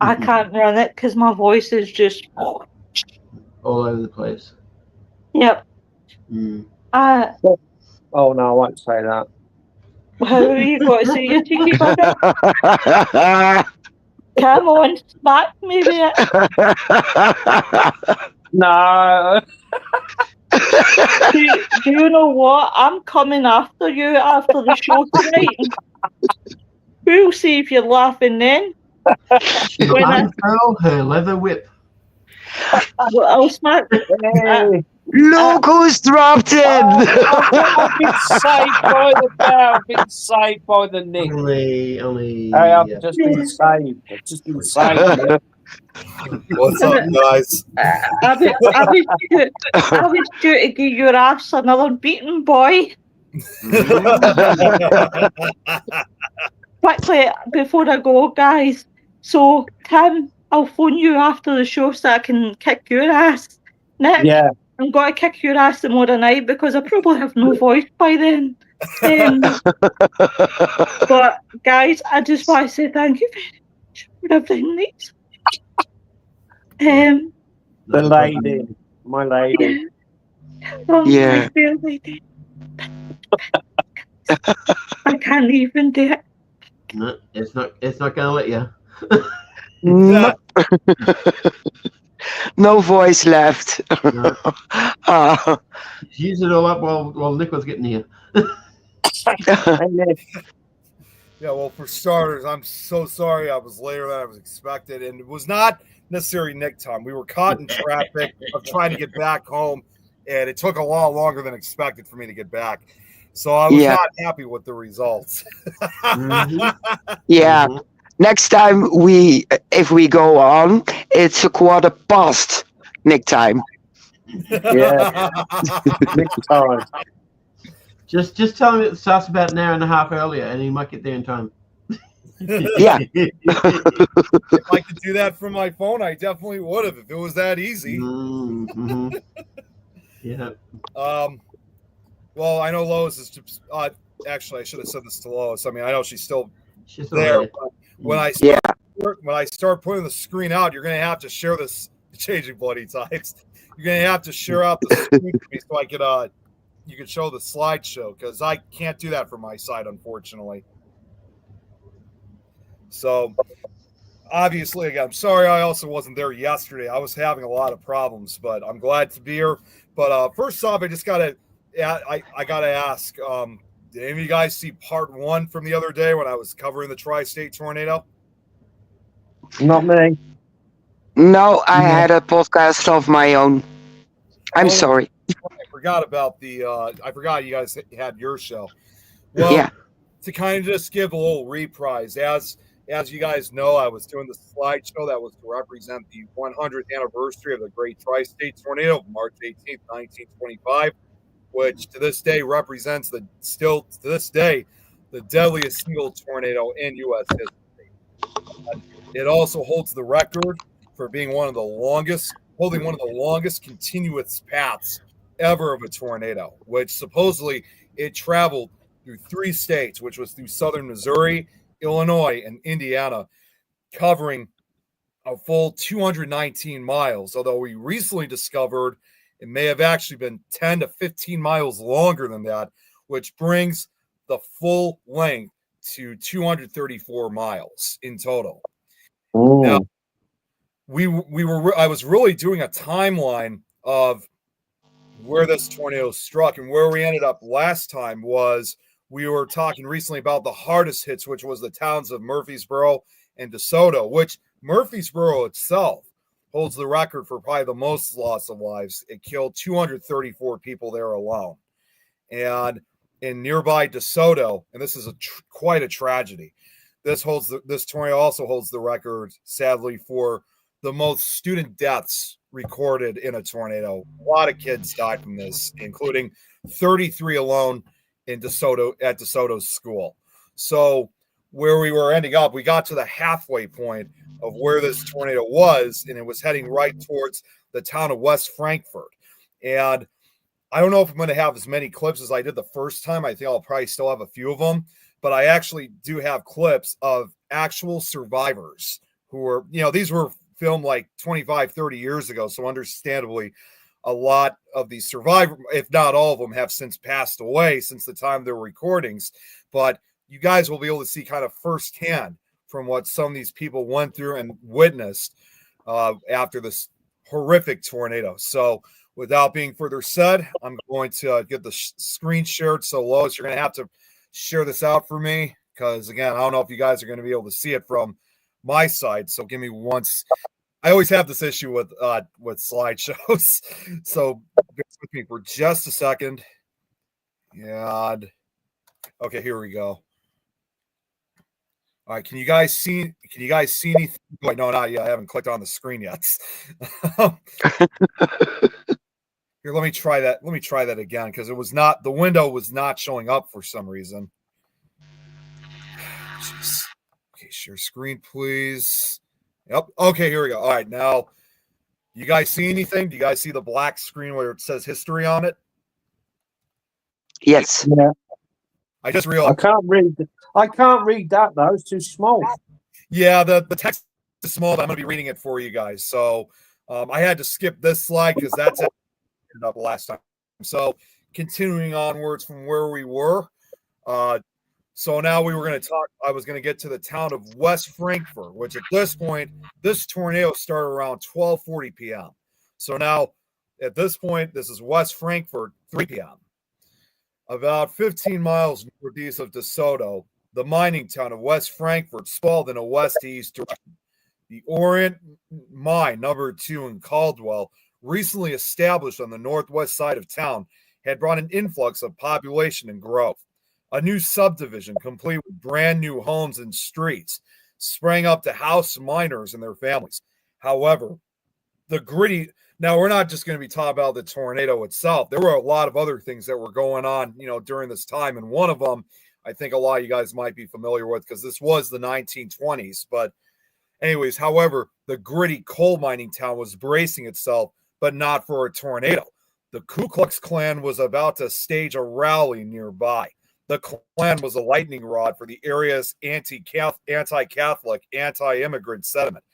I can't run it because my voice is just all over the place. Yep. Oh no, I won't say that. How are you got to say your cheeky bugger? Come on, smack me with it. No. do you know what? I'm coming after you after the show tonight. We'll see if you're laughing then. She'll unfurl her leather whip. I'll smack. Look who's dropped in! I've been saved by the bell. I've been saved by the Nick. Only. Hey, I've just been saved. I've just been saved. What's up, guys? I was due to give your ass another beating, boy. Quickly, before I go, guys. So, Tim, I'll phone you after the show so I can kick your ass. Nick, yeah. I'm going to kick your ass tomorrow night because I probably have no voice by then. But, guys, I just want to say thank you very much for everything. The lady. My lady. My dear lady. I can't even do it. No, it's not gonna let you. No. No voice left. No. Use it all up while Nick was getting here. Yeah, well, for starters, I'm so sorry I was later than I was expected, and it was not necessarily Nick time. We were caught in traffic of trying to get back home, and it took a lot longer than expected for me to get back. So I was not happy with the results. Yeah. Next time if we go on, it's 1:15 Nick time. Yeah. Nick time. Just tell him it starts about an hour and a half earlier, and he might get there in time. Yeah. If I could do that from my phone, I definitely would have if it was that easy. Yeah. Well, I know Lois is just, actually, I should have said this to Lois. I mean, I know she's still She's there. there. But when I Yeah. start putting the screen out, you're going to have to share this. Changing bloody types. You're going to have to share out the screen to me so I could you can show the slideshow, because I can't do that from my side, unfortunately. So obviously, again, I'm sorry I also wasn't there yesterday. I was having a lot of problems, but I'm glad to be here. But first off, I just gotta ask, did any of you guys see part 1 from the other day when I was covering the tri-state tornado? Not me. No, I Yeah. had a podcast of my own. I'm Oh, sorry. I forgot about I forgot you guys had your show. Well, Yeah. to kind of just give a little reprise, as you guys know, I was doing the slideshow that was to represent the 100th anniversary of the Great Tri-State Tornado of March 18th, 1925, which to this day represents the deadliest single tornado in U.S. history. It also holds the record for being holding one of the longest continuous paths ever of a tornado, which supposedly it traveled through 3 states, which was through southern Missouri, Illinois, and Indiana, covering a full 219 miles, although we recently discovered it may have actually been 10 to 15 miles longer than that, which brings the full length to 234 miles in total. Now, I was really doing a timeline of where this tornado struck, and where we ended up last time was we were talking recently about the hardest hits, which was the towns of Murfreesboro and DeSoto, which Murfreesboro itself holds the record for probably the most loss of lives. It killed 234 people there alone. And in nearby DeSoto, and this is quite a tragedy, this tornado also holds the record, sadly, for the most student deaths recorded in a tornado. A lot of kids died from this, including 33 alone in DeSoto's school. So where we were ending up, we got to the halfway point of where this tornado was, and it was heading right towards the town of West Frankfort. And I don't know if I'm going to have as many clips as I did the first time. I think I'll probably still have a few of them, but I actually do have clips of actual survivors who were, these were filmed like 25, 30 years ago. So understandably, a lot of these survivors, if not all of them, have since passed away since the time of their recordings. But you guys will be able to see kind of firsthand from what some of these people went through and witnessed after this horrific tornado. So without being further said, I'm going to get the screen shared. So Lois, you're going to have to share this out for me, because again, I don't know if you guys are going to be able to see it from my side. So give me once. I always have this issue with slideshows. So bear with me for just a second. And okay, here we go. All right, can you guys see anything? Wait, no, not yet. I haven't clicked on the screen yet. Here, let me try that. Let me try that again, because the window was not showing up for some reason. Jeez. Okay, share screen, please. Yep. Okay, here we go. All right, now, you guys see anything? Do you guys see the black screen where it says history on it? Yes. Yeah. I just realized. I can't read that though. It's too small. Yeah, the text is small, but I'm going to be reading it for you guys. So I had to skip this slide because that's it ended up last time. So continuing onwards from where we were. So now we were going to talk. I was going to get to the town of West Frankfort, which at this point, this tornado started around 12:40 p.m. So now at this point, this is West Frankfort, 3 p.m. About 15 miles northeast of DeSoto, the mining town of West Frankfort sprawled in a west to east direction. The Orient Mine, number 2 in Caldwell, recently established on the northwest side of town, had brought an influx of population and growth. A new subdivision, complete with brand new homes and streets, sprang up to house miners and their families. However, now we're not just going to be talking about the tornado itself. There were a lot of other things that were going on, during this time. And one of them, I think a lot of you guys might be familiar with, because this was the 1920s. But anyways, however, the gritty coal mining town was bracing itself, but not for a tornado. The Ku Klux Klan was about to stage a rally nearby. The Klan was a lightning rod for the area's anti-Catholic, anti-immigrant sentiment.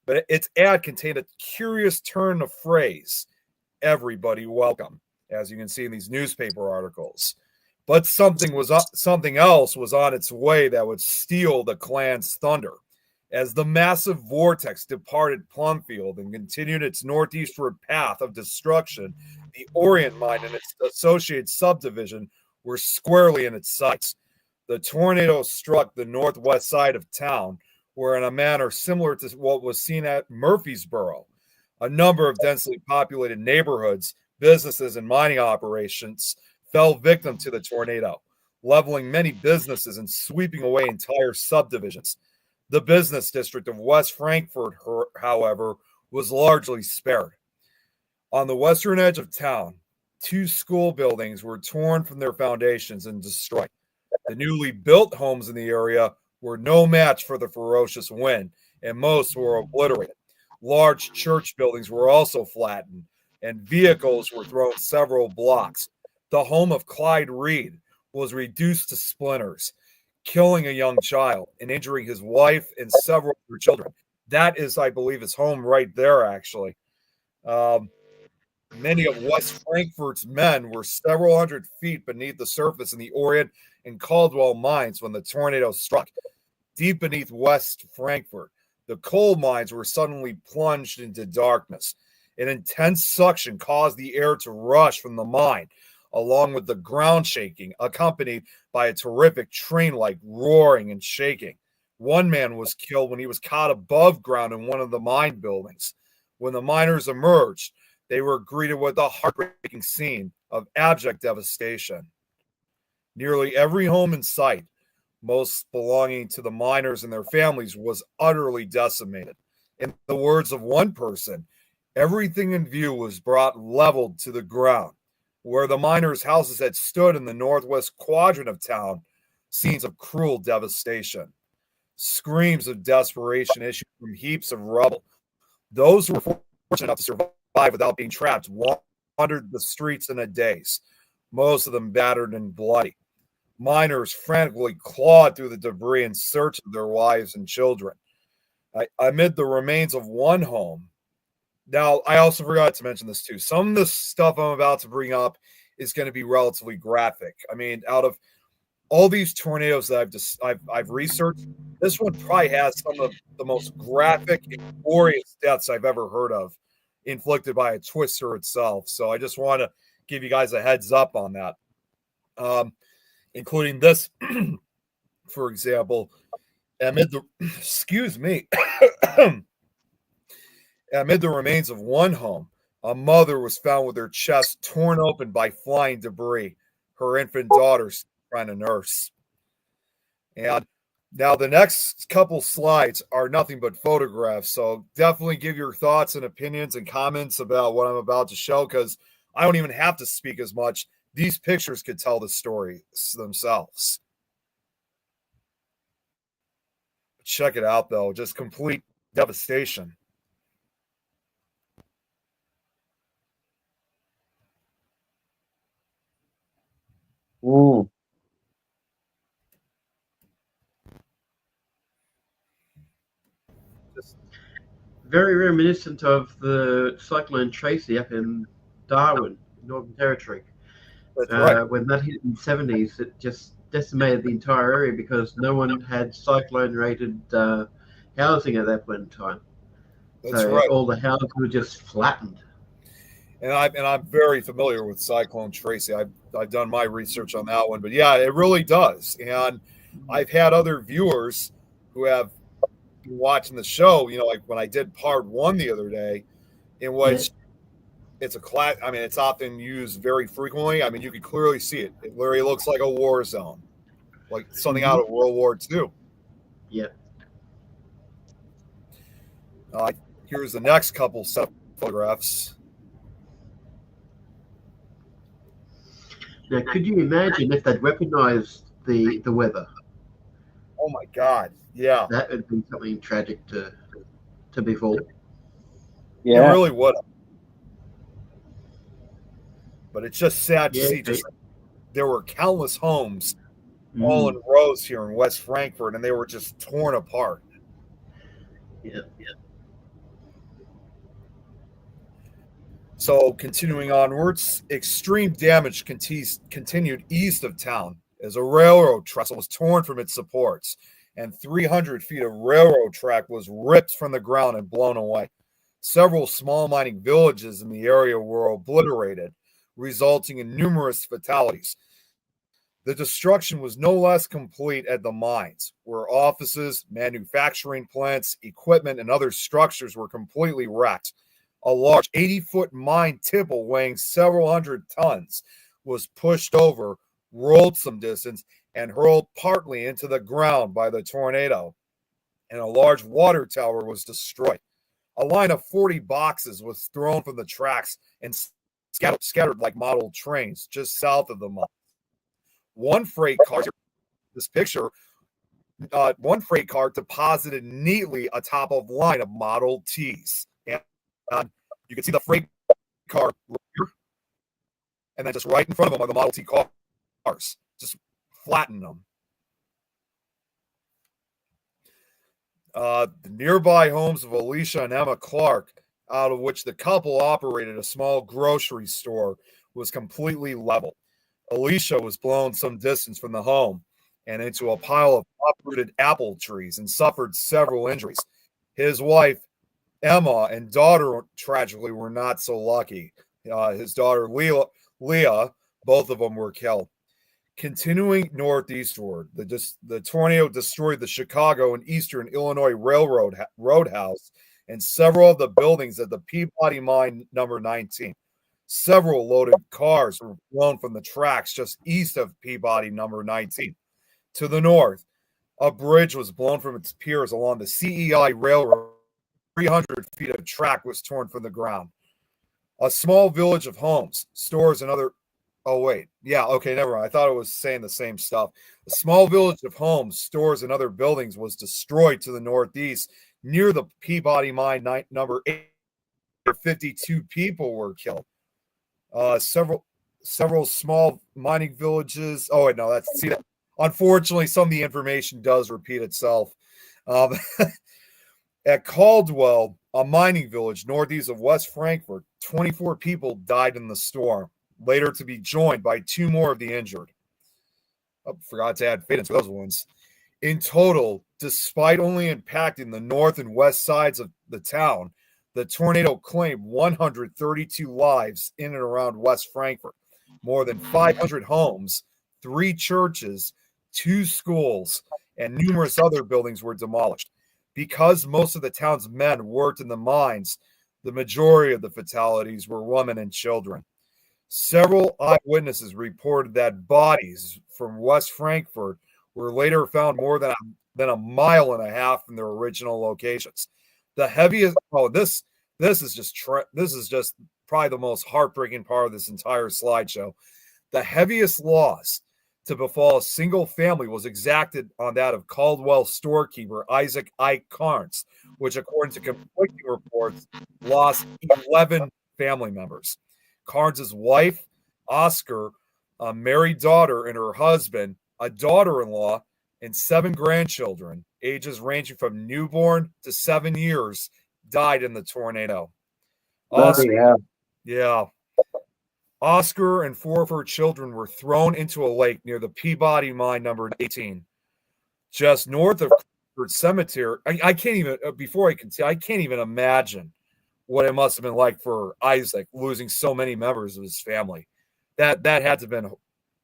But its ad contained a curious turn of phrase, everybody welcome, as you can see in these newspaper articles. But something else was on its way that would steal the Klan's thunder. As the massive vortex departed Plumfield and continued its northeastward path of destruction, the Orient Mine and its associated subdivision were squarely in its sights. The tornado struck the northwest side of town, where in a manner similar to what was seen at Murfreesboro, a number of densely populated neighborhoods, businesses, and mining operations fell victim to the tornado, leveling many businesses and sweeping away entire subdivisions. The business district of West Frankfort, however, was largely spared. On the western edge of town, 2 school buildings were torn from their foundations and destroyed. The newly built homes in the area were no match for the ferocious wind, and most were obliterated. Large church buildings were also flattened, and vehicles were thrown several blocks. The home of Clyde Reed was reduced to splinters, killing a young child and injuring his wife and several other children. That is, I believe, his home right there, actually. Many of West Frankfort's men were several hundred feet beneath the surface in the Orient and Caldwell mines when the tornado struck. Deep beneath West Frankfort, the coal mines were suddenly plunged into darkness. An intense suction caused the air to rush from the mine, along with the ground shaking, accompanied by a terrific train-like roaring and shaking. One man was killed when he was caught above ground in one of the mine buildings. When the miners emerged, they were greeted with a heartbreaking scene of abject devastation. Nearly every home in sight, most belonging to the miners and their families, was utterly decimated. In the words of one person, everything in view was brought leveled to the ground. Where the miners' houses had stood in the northwest quadrant of town, scenes of cruel devastation. Screams of desperation issued from heaps of rubble. Those who were fortunate enough to survive without being trapped wandered the streets in a daze, most of them battered and bloody. Miners frantically clawed through the debris in search of their wives and children. Amid the remains of one home. Now, I also forgot to mention this too. Some of the stuff I'm about to bring up is going to be relatively graphic. I mean, out of all these tornadoes that I've researched, this one probably has some of the most graphic and glorious deaths I've ever heard of, inflicted by a twister itself. So I just want to give you guys a heads up on that. Including this, for example, amid the amid the remains of one home, a mother was found with her chest torn open by flying debris, her infant daughter trying to nurse. And now the next couple slides are nothing but photographs, so definitely give your thoughts and opinions and comments about what I'm about to show, because I don't even have to speak as much. These pictures could tell the story themselves. Check it out, though. Just complete devastation. Ooh. Very reminiscent of the Cyclone Tracy up in Darwin, Northern Territory. That's right. When that hit in the 70s, it just decimated the entire area because no one had cyclone-rated housing at that point in time. That's so right. All the houses were just flattened. And I'm very familiar with Cyclone Tracy. I've done my research on that one, but yeah, it really does. And I've had other viewers who have been watching the show. You know, like when I did part 1 the other day, in which it's a class. I mean, it's often used very frequently. I mean, you can clearly see it. It literally looks like a war zone, like something out of World War II. Yeah. Here's the next couple set of photographs. Now, could you imagine if they'd weaponized the weather? Oh my God! Yeah, That would be something tragic to befall. Yeah. It really would. But it's just sad to Yeah, see. Just there were countless homes all in Mm. rows here in West Frankfurt, and they were just torn apart. Yeah. So, continuing onwards, extreme damage continued east of town as a railroad trestle was torn from its supports, and 300 feet of railroad track was ripped from the ground and blown away. Several small mining villages in the area were obliterated, resulting in numerous fatalities. The destruction was no less complete at the mines, where offices, manufacturing plants, equipment, and other structures were completely wrecked. A large 80-foot mine tipple weighing several hundred tons was pushed over, rolled some distance, and hurled partly into the ground by the tornado. And a large water tower was destroyed. A line of 40 boxes was thrown from the tracks and scattered like model trains just south of the mine. One freight car, this picture, one freight car deposited neatly atop a line of Model Ts. And you can see the freight car right here, and then just right in front of them are the Model T cars, just flatten them. The nearby homes of Alicia and Emma Clark, out of which the couple operated a small grocery store, was completely leveled. Alicia was blown some distance from the home and into a pile of uprooted apple trees and suffered several injuries. His wife, Emma, and daughter, tragically, were not so lucky. His daughter, Leah, both of them were killed. Continuing northeastward, the tornado destroyed the Chicago and Eastern Illinois Railroad roadhouse and several of the buildings at the Peabody Mine number 19. Several loaded cars were blown from the tracks just east of Peabody number 19. To the north, a bridge was blown from its piers along the CEI Railroad. 300 feet of track was torn from the ground. A small village of homes, stores, and other... Oh, wait. Yeah, okay, never mind. I thought it was saying the same stuff. A small village of homes, stores, and other buildings was destroyed to the northeast near the Peabody Mine number 8. 52 people were killed. Several small mining villages. Oh, wait, no, that's... See, unfortunately, some of the information does repeat itself. At Caldwell, a mining village northeast of West Frankfurt, 24 people died in the storm, later to be joined by 2 more of the injured. Oh, forgot to add fate to those ones. In total, despite only impacting the north and west sides of the town, the tornado claimed 132 lives in and around West Frankfurt. More than 500 homes, 3 churches, 2 schools, and numerous other buildings were demolished. Because most of the town's men worked in the mines, the majority of the fatalities were women and children. Several eyewitnesses reported that bodies from West Frankfurt were later found more than a mile and a half from their original locations. The heaviest... Oh, this is just probably the most heartbreaking part of this entire slideshow. The heaviest loss to befall a single family was exacted on that of Caldwell storekeeper Isaac Ike Carnes, which, according to conflicting reports, lost 11 family members. Carnes' wife, Oscar, a married daughter, and her husband, a daughter-in-law, and 7 grandchildren, ages ranging from newborn to 7 years, died in the tornado. Yeah. Oscar and 4 of her children were thrown into a lake near the Peabody Mine number 18. Just north of Crawford Cemetery. I can't even, before I can see, I can't even imagine what it must have been like for Isaac losing so many members of his family. That had to have been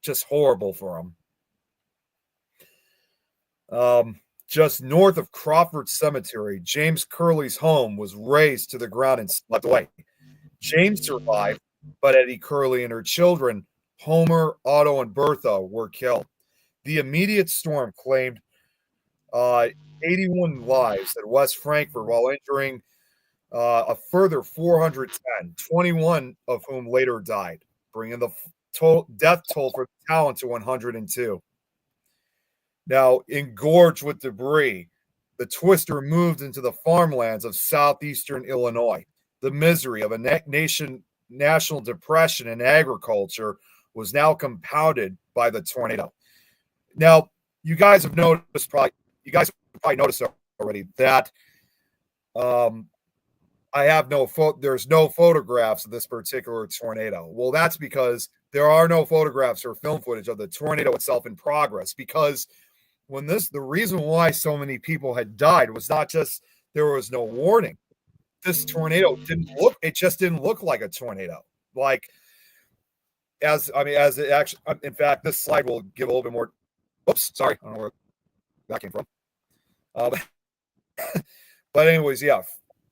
just horrible for him. Just north of Crawford Cemetery, James Curley's home was razed to the ground and swept away. James survived, but Eddie Curley and her children, Homer, Otto, and Bertha, were killed. The immediate storm claimed 81 lives at West Frankfurt while injuring a further 410, 21 of whom later died, bringing the total death toll for the town to 102. Now, engorged with debris, the twister moved into the farmlands of southeastern Illinois. The misery of a national depression in agriculture was now compounded by the tornado. Now, you guys have probably noticed already that I have there's no photographs of this particular tornado. Well, that's because there are no photographs or film footage of the tornado itself in progress, because the reason why so many people had died was not just there was no warning. This tornado it just didn't look like a tornado. Like, as it actually, in fact, this slide will give a little bit more. Oops, sorry. I don't know where that came from. But anyways, yeah,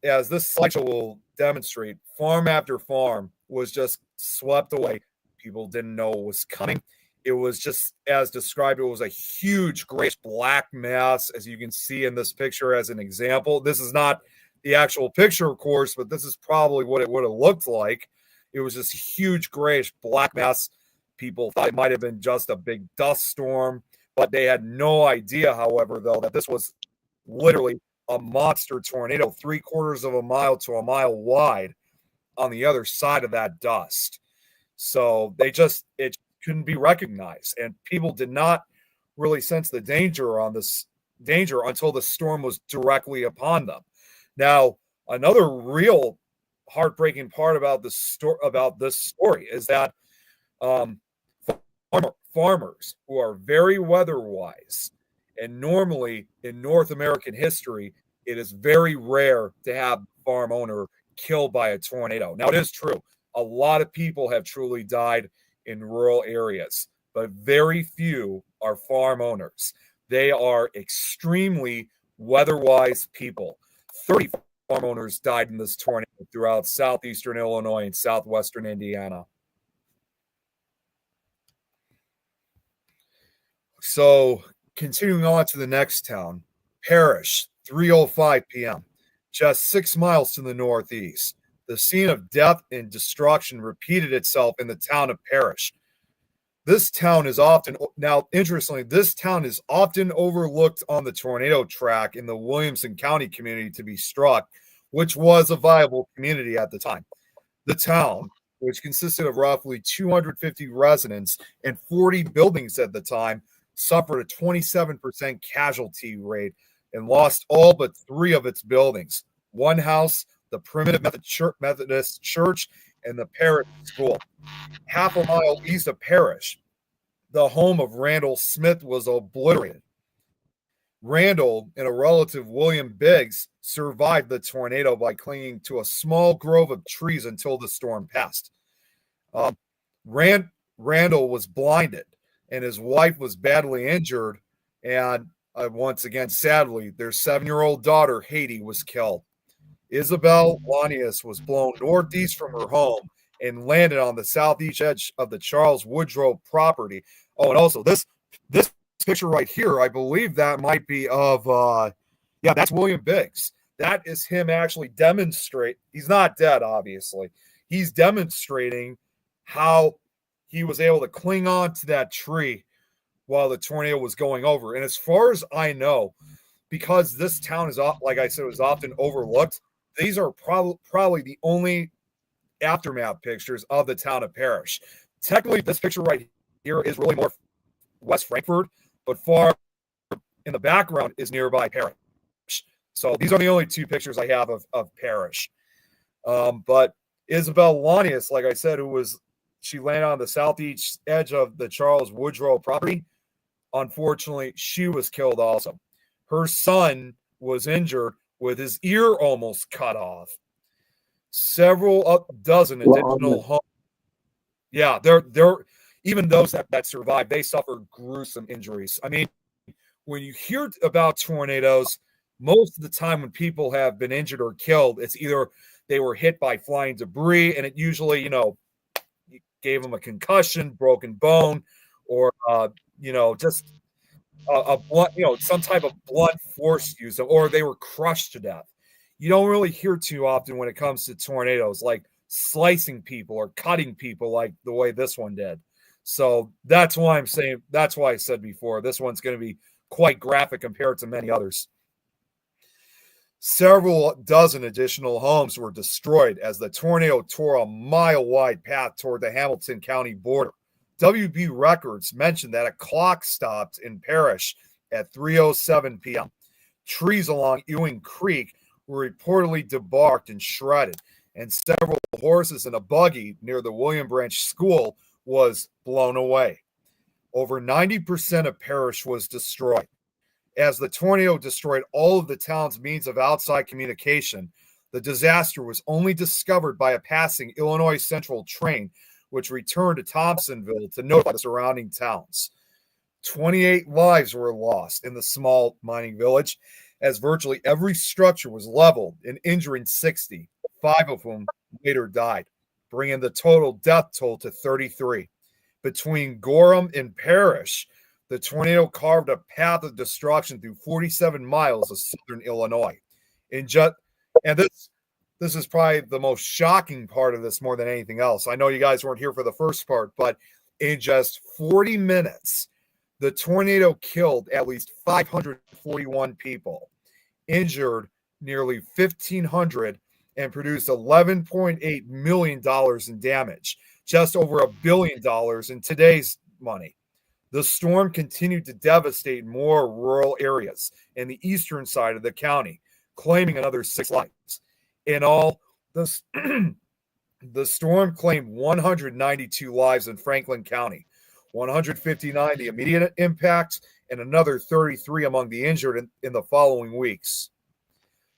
as this slideshow will demonstrate, farm after farm was just swept away. People didn't know what was coming. It was just, as described, it was a huge grayish black mass, as you can see in this picture as an example. This is not the actual picture, of course, but this is probably what it would have looked like. It was this huge grayish black mass. People thought it might have been just a big dust storm, but they had no idea, however, though, that this was literally a monster tornado, 3/4 of a mile to a mile wide on the other side of that dust. So it couldn't be recognized, and people did not really sense the danger until the storm was directly upon them. Now, another real heartbreaking part about this story is that farmers who are very weather wise, and normally in North American history, it is very rare to have a farm owner killed by a tornado. Now, it is true. A lot of people have truly died in rural areas, but very few are farm owners. They are extremely weather-wise people. 30 farm owners died in this tornado throughout southeastern Illinois and southwestern Indiana. So, continuing on to the next town, Parrish, 3:05 p.m., just 6 miles to the northeast. The scene of death and destruction repeated itself in the town of Parrish. This town is often overlooked on the tornado track in the Williamson County community to be struck, which was a viable community at the time. The town, which consisted of roughly 250 residents and 40 buildings at the time, suffered a 27% casualty rate and lost all but 3 of its buildings: one house, the Primitive Methodist Church, and the Parrish School. Half a mile east of Parrish, the home of Randall Smith was obliterated. Randall and a relative, William Biggs, survived the tornado by clinging to a small grove of trees until the storm passed. Randall was blinded, and his wife was badly injured, and once again, sadly, their 7-year-old daughter, Haiti, was killed. Isabel Lanius was blown northeast from her home and landed on the southeast edge of the Charles Woodrow property. Oh, and also this picture right here, I believe that might be of, that's William Biggs. That is him actually he's not dead, obviously. He's demonstrating how he was able to cling on to that tree while the tornado was going over. And as far as I know, because this town is, like I said, was often overlooked, these are probably the only aftermath pictures of the town of Parrish. Technically, this picture right here is really more West Frankfort, but far in the background is nearby Parrish. So these are the only 2 pictures I have of Parrish. But Isabel Lanius, like I said, she landed on the southeast edge of the Charles Woodrow property. Unfortunately, she was killed also. Her son was injured with his ear almost cut off. Several dozen additional homes. Yeah, they're even those that survived, they suffered gruesome injuries. I mean, when you hear about tornadoes, most of the time when people have been injured or killed, it's either they were hit by flying debris, and it usually, gave them a concussion, broken bone, or just a blunt, some type of blunt force use, or they were crushed to death. You don't really hear too often when it comes to tornadoes, like slicing people or cutting people like the way this one did. So that's why I said before, this one's going to be quite graphic compared to many others. Several dozen additional homes were destroyed as the tornado tore a mile-wide path toward the Hamilton County border. WB Records mentioned that a clock stopped in Parrish at 3:07 p.m. Trees along Ewing Creek were reportedly debarked and shredded, and several horses and a buggy near the William Branch School was blown away. Over 90% of Parrish was destroyed. As the tornado destroyed all of the town's means of outside communication, the disaster was only discovered by a passing Illinois Central train, which returned to Thompsonville to notify the surrounding towns. 28 lives were lost in the small mining village, as virtually every structure was leveled and injuring 60, 5 of whom later died, bringing the total death toll to 33. Between Gorham and Parrish, the tornado carved a path of destruction through 47 miles of southern Illinois. This is probably the most shocking part of this more than anything else. I know you guys weren't here for the first part, but in just 40 minutes, the tornado killed at least 541 people, injured nearly 1,500, and produced $11.8 million in damage, just over $1 billion in today's money. The storm continued to devastate more rural areas in the eastern side of the county, claiming another 6 lives. In all, the storm claimed 192 lives in Franklin County, 159 the immediate impacts, and another 33 among the injured in the following weeks.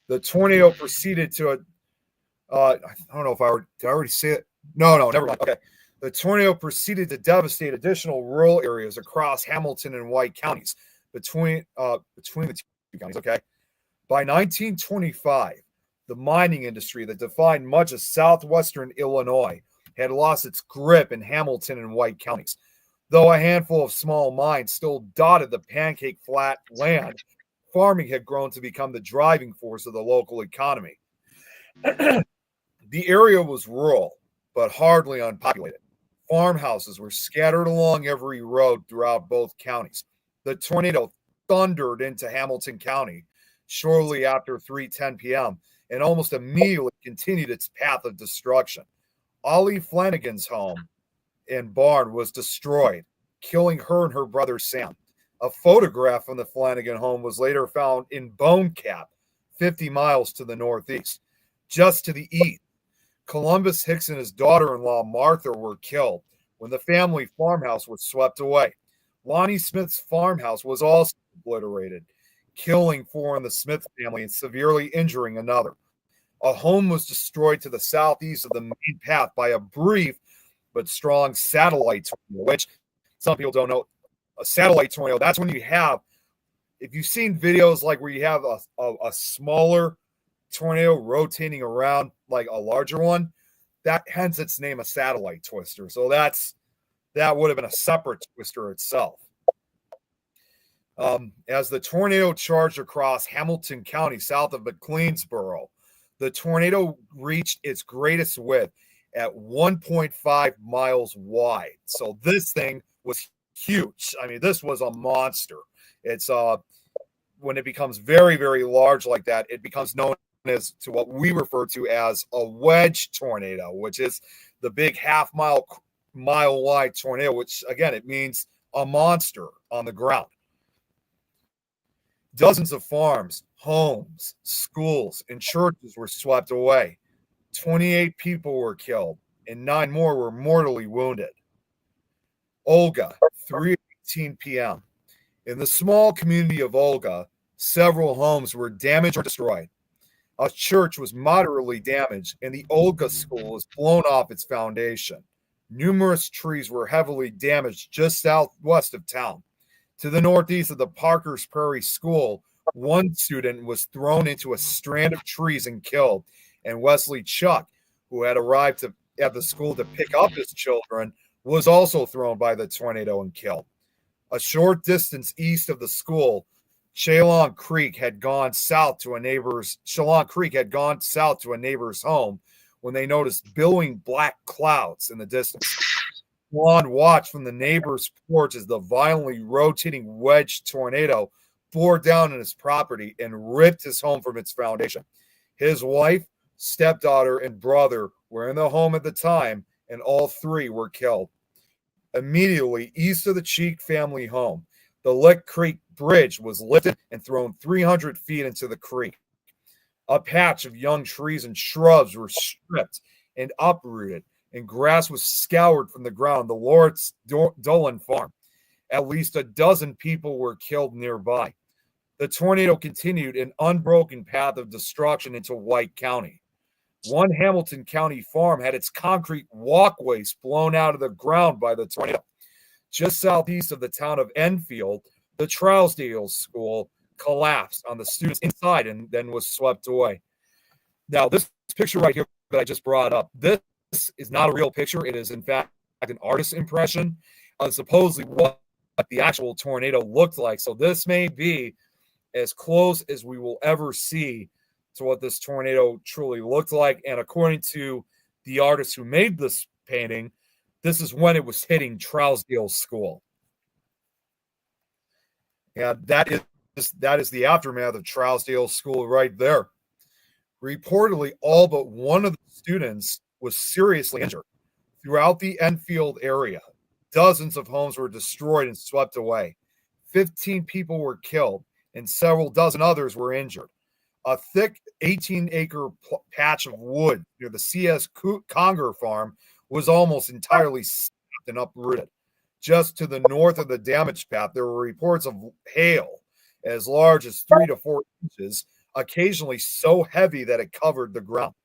The tornado proceeded to I don't know if did I already say it? No, never mind. Okay. The tornado proceeded to devastate additional rural areas across Hamilton and White counties between the two counties. Okay. By 1925, the mining industry that defined much of southwestern Illinois had lost its grip in Hamilton and White counties. Though a handful of small mines still dotted the pancake flat land, farming had grown to become the driving force of the local economy. The area was rural, but hardly unpopulated. Farmhouses were scattered along every road throughout both counties. The tornado thundered into Hamilton County shortly after 3:10 p.m. and almost immediately continued its path of destruction. Ollie Flanagan's home and barn was destroyed, killing her and her brother Sam. A photograph from the Flanagan home was later found in Bone Cap, 50 miles to the northeast. Just to the east, Columbus Hicks and his daughter-in-law Martha were killed when the family farmhouse was swept away. Lonnie Smith's farmhouse was also obliterated, killing 4 in the Smith family and severely injuring another. A home was destroyed to the southeast of the main path by a brief but strong satellite tornado, which some people don't know. A satellite tornado, that's when you have, if you've seen videos like where you have a smaller tornado rotating around like a larger one, that hence its name a satellite twister. So that would have been a separate twister itself. As the tornado charged across Hamilton County south of McLeansboro, the tornado reached its greatest width at 1.5 miles wide. So this thing was huge. I mean, this was a monster. It's when it becomes very, very large like that, it becomes known as to what we refer to as a wedge tornado, which is the big mile wide tornado, which again, it means a monster on the ground. Dozens of farms, homes, schools, and churches were swept away. 28 people were killed, and 9 more were mortally wounded. Olga, 3:18 p.m. In the small community of Olga, several homes were damaged or destroyed. A church was moderately damaged, and the Olga school was blown off its foundation. Numerous trees were heavily damaged just southwest of town. To the northeast of the Parker's Prairie School, one student was thrown into a strand of trees and killed, and Wesley Chuck, who had arrived at the school to pick up his children, was also thrown by the tornado and killed. A short distance east of the school, Shalon Creek had gone south to a neighbor's home when they noticed billowing black clouds in the distance. Shalon watched from the neighbor's porch as the violently rotating wedge tornado bore down on his property and ripped his home from its foundation. His wife, stepdaughter, and brother were in the home at the time, and all three were killed. Immediately east of the Cheek family home, the Lick Creek Bridge was lifted and thrown 300 feet into the creek. A patch of young trees and shrubs were stripped and uprooted, and grass was scoured from the ground. The Lawrence Dolan farm. At least a dozen people were killed nearby. The tornado continued an unbroken path of destruction into White County. One Hamilton County farm had its concrete walkways blown out of the ground by the tornado. Just southeast of the town of Enfield, the Trousdale School collapsed on the students inside and then was swept away. Now, this picture right here that I just brought up, this is not a real picture. It is, in fact, an artist's impression of supposedly what the actual tornado looked like. So this may be as close as we will ever see to what this tornado truly looked like. And according to the artist who made this painting, this is when it was hitting Trousdale School. And that is the aftermath of Trousdale School right there. Reportedly, all but one of the students was seriously injured. Throughout the Enfield area, dozens of homes were destroyed and swept away. 15 people were killed, and several dozen others were injured. A thick 18-acre patch of wood near the C.S. Conger farm was almost entirely snapped and uprooted. Just to the north of the damaged path, there were reports of hail as large as 3 to 4 inches, occasionally so heavy that it covered the ground.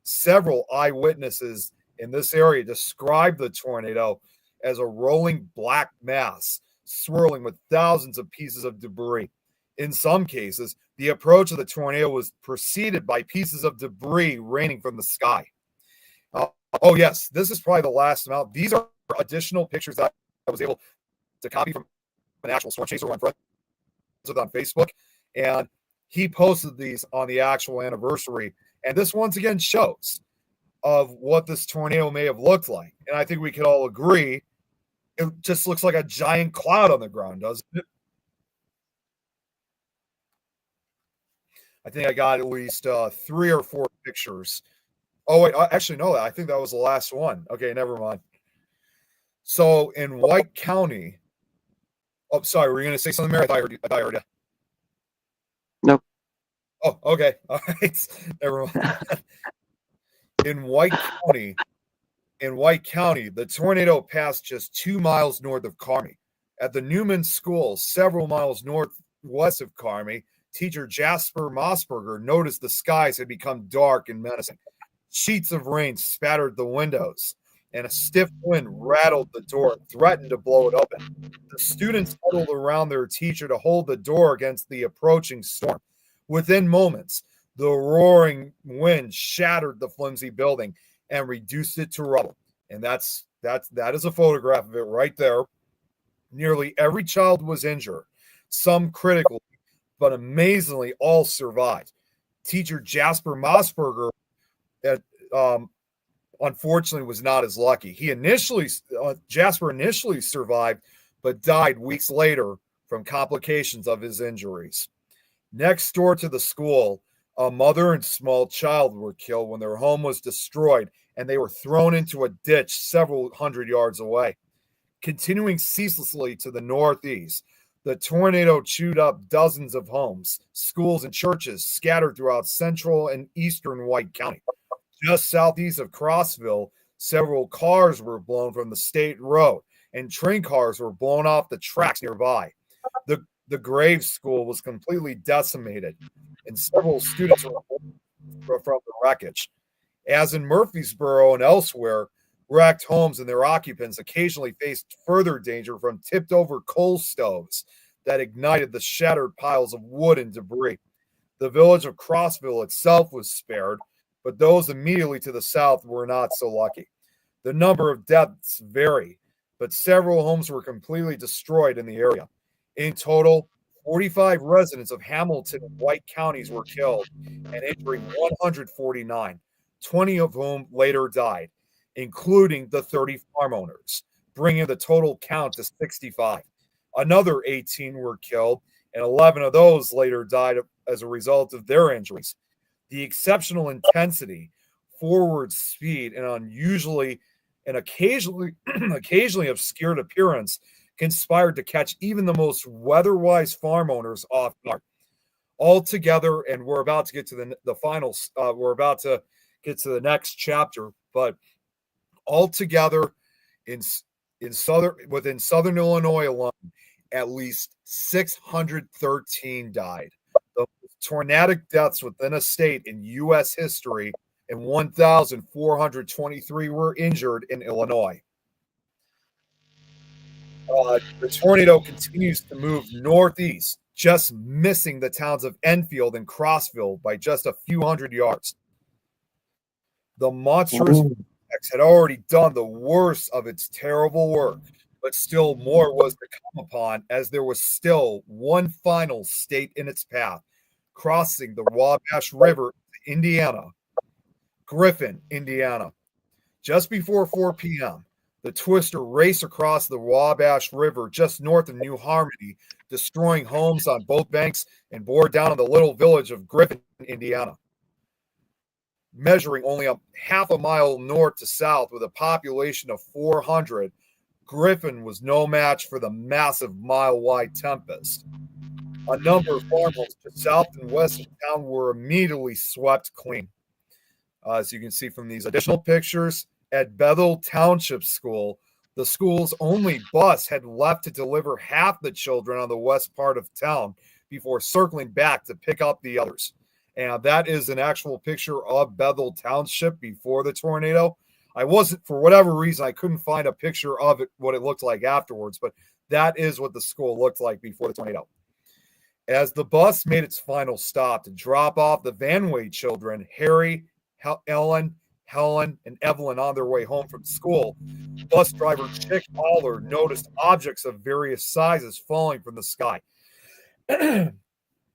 Several eyewitnesses in this area described the tornado as a rolling black mass swirling with thousands of pieces of debris. In some cases, the approach of the tornado was preceded by pieces of debris raining from the sky. Oh, yes, this is probably the last amount. These are additional pictures that I was able to copy from an actual storm chaser on Facebook. And he posted these on the actual anniversary. And this once again shows of what this tornado may have looked like. And I think we could all agree it just looks like a giant cloud on the ground, doesn't it? I think I got at least 3 or 4 pictures. Oh, wait, actually, no, I think that was the last one. Okay, never mind. So in White County, oh, sorry, were you going to say something, Mary? I thought I heard you. No. Oh, okay. All right. Never mind. In White County, the tornado passed just 2 miles north of Carmi. At the Newman School, several miles northwest of Carmi, teacher Jasper Mossberger noticed the skies had become dark and menacing. Sheets of rain spattered the windows, and a stiff wind rattled the door and threatened to blow it open. The students huddled around their teacher to hold the door against the approaching storm. Within moments, the roaring wind shattered the flimsy building and reduced it to rubble. And that is a photograph of it right there. Nearly every child was injured, some critically, but amazingly all survived. Teacher Jasper Mossberger unfortunately was not as lucky. Jasper initially survived, but died weeks later from complications of his injuries. Next door to the school, a mother and small child were killed when their home was destroyed, and they were thrown into a ditch several hundred yards away. Continuing ceaselessly to the northeast, the tornado chewed up dozens of homes, schools, and churches scattered throughout central and eastern White County. Just southeast of Crossville, several cars were blown from the state road, and train cars were blown off the tracks nearby. The Graves School was completely decimated, and several students were from the wreckage. As in Murfreesboro and elsewhere, wrecked homes and their occupants occasionally faced further danger from tipped-over coal stoves that ignited the shattered piles of wood and debris. The village of Crossville itself was spared, but those immediately to the south were not so lucky. The number of deaths vary, but several homes were completely destroyed in the area. In total, 45 residents of Hamilton and White counties were killed and injuring 149, 20 of whom later died, including the 30 farm owners, bringing the total count to 65. Another 18 were killed, and 11 of those later died as a result of their injuries. The exceptional intensity, forward speed, and unusually and occasionally obscured appearance conspired to catch even the most weather-wise farm owners off guard. All together, and we're about to get to the finals. We're about to get to the next chapter, but all together within southern Illinois alone, at least 613 died. The tornadic deaths within a state in U.S. history, and 1,423 were injured in Illinois. The tornado continues to move northeast, just missing the towns of Enfield and Crossville by just a few hundred yards. The monstrous vortex had already done the worst of its terrible work, but still more was to come upon, as there was still one final state in its path, crossing the Wabash River to Indiana, Griffin, Indiana. Just before 4 p.m., the twister raced across the Wabash River just north of New Harmony, destroying homes on both banks, and bore down on the little village of Griffin, Indiana. Measuring only a half a mile north to south with a population of 400, Griffin was no match for the massive mile-wide tempest. A number of farmhomes to south and west of town were immediately swept clean. As you can see from these additional pictures, at Bethel Township School, the school's only bus had left to deliver half the children on the west part of town before circling back to pick up the others. And that is an actual picture of Bethel Township before the tornado. I wasn't, for whatever reason, I couldn't find a picture of it, what it looked like afterwards, but that is what the school looked like before the tornado. As the bus made its final stop to drop off the Vanway children, Harry, Ellen, Helen, and Evelyn on their way home from school, bus driver Chick Haller noticed objects of various sizes falling from the sky.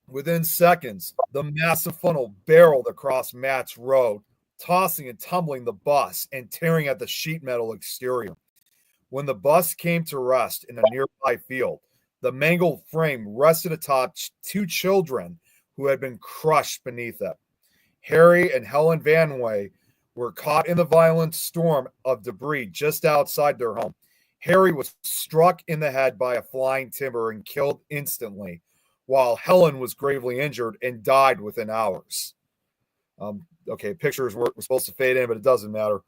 Within seconds, the massive funnel barreled across Matt's road, tossing and tumbling the bus and tearing at the sheet metal exterior. When the bus came to rest in a nearby field, the mangled frame rested atop two children who had been crushed beneath it. Harry and Helen Vanway were caught in the violent storm of debris just outside their home. Harry was struck in the head by a flying timber and killed instantly, while Helen was gravely injured and died within hours. Okay, pictures were supposed to fade in, but it doesn't matter.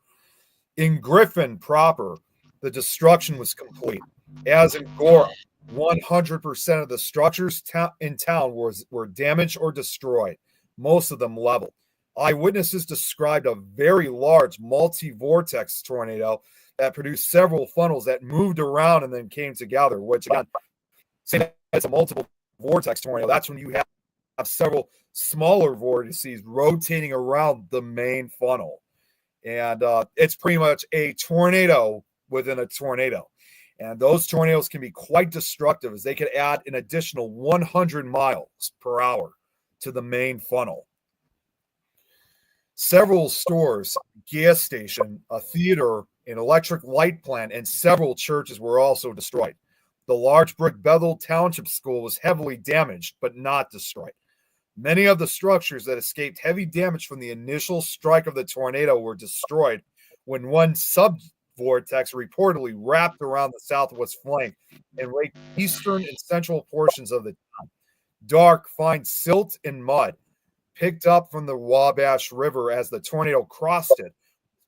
In Griffin proper, the destruction was complete. As in Gorham, 100% of the structures in town were damaged or destroyed, most of them leveled. Eyewitnesses described a very large multi-vortex tornado that produced several funnels that moved around and then came together, which, again, saying that it's a multiple vortex tornado, that's when you have several smaller vortices rotating around the main funnel. And it's pretty much a tornado within a tornado. And those tornadoes can be quite destructive, as they could add an additional 100 miles per hour to the main funnel. Several stores, gas station, a theater, an electric light plant, and several churches were also destroyed. The large brick Bethel Township School was heavily damaged, but not destroyed. Many of the structures that escaped heavy damage from the initial strike of the tornado were destroyed when one sub-vortex reportedly wrapped around the southwest flank and raked eastern and central portions of the town. Dark, fine silt and mud picked up from the Wabash River as the tornado crossed it,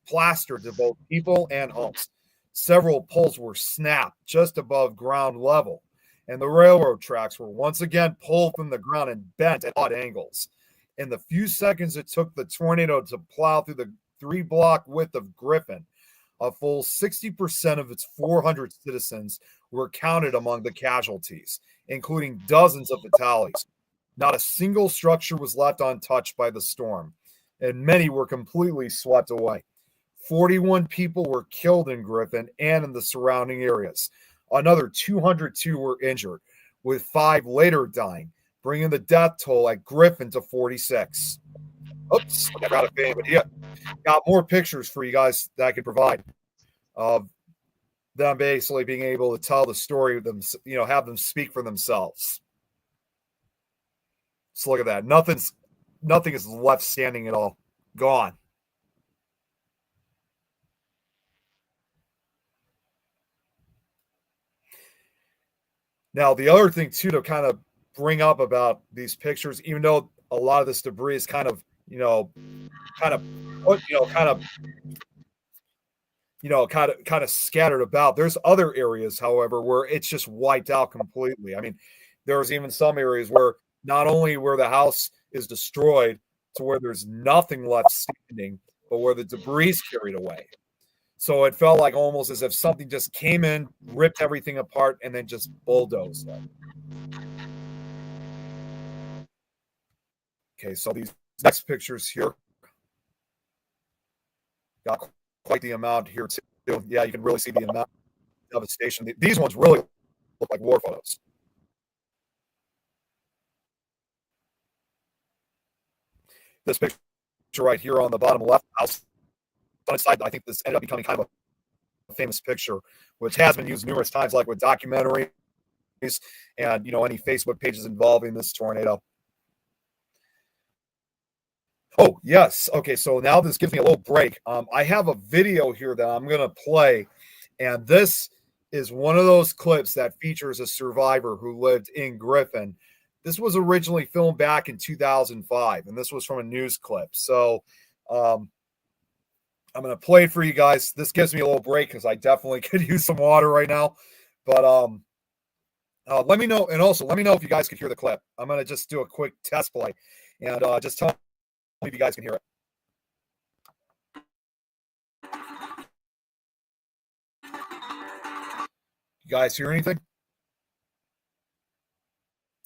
plastered to both people and homes. Several poles were snapped just above ground level, and the railroad tracks were once again pulled from the ground and bent at odd angles. In the few seconds it took the tornado to plow through the 3-block width of Griffin, a full 60% of its 400 citizens were counted among the casualties, including dozens of fatalities. Not a single structure was left untouched by the storm, and many were completely swept away. 41 people were killed in Griffin and in the surrounding areas. Another 202 were injured, with 5 later dying, bringing the death toll at Griffin to 46. Oops, I got a fan, but yeah, got more pictures for you guys that I could provide of them basically being able to tell the story of them, have them speak for themselves. Just look at that. Nothing is left standing at all. Gone. Now, the other thing too to kind of bring up about these pictures, even though a lot of this debris is kind of scattered about. There's other areas, however, where it's just wiped out completely. I mean, there's even some areas where not only where the house is destroyed to where there's nothing left standing, but where the debris is carried away. So it felt like almost as if something just came in, ripped everything apart, and then just bulldozed it. Okay, so these next pictures here got quite the amount here too. Yeah, you can really see the amount of devastation. These ones really look like war photos. This picture right here on the bottom left, house on its side, I think this ended up becoming kind of a famous picture, which has been used numerous times, like with documentaries and any Facebook pages involving this tornado. Oh, yes. Okay, so now this gives me a little break. I have a video here that I'm going to play, and this is one of those clips that features a survivor who lived in Griffin. This was originally filmed back in 2005, and this was from a news clip. So I'm going to play it for you guys. This gives me a little break because I definitely could use some water right now. But let me know, and also let me know if you guys could hear the clip. I'm going to just do a quick test play, and just tell me if you guys can hear it. You guys hear anything?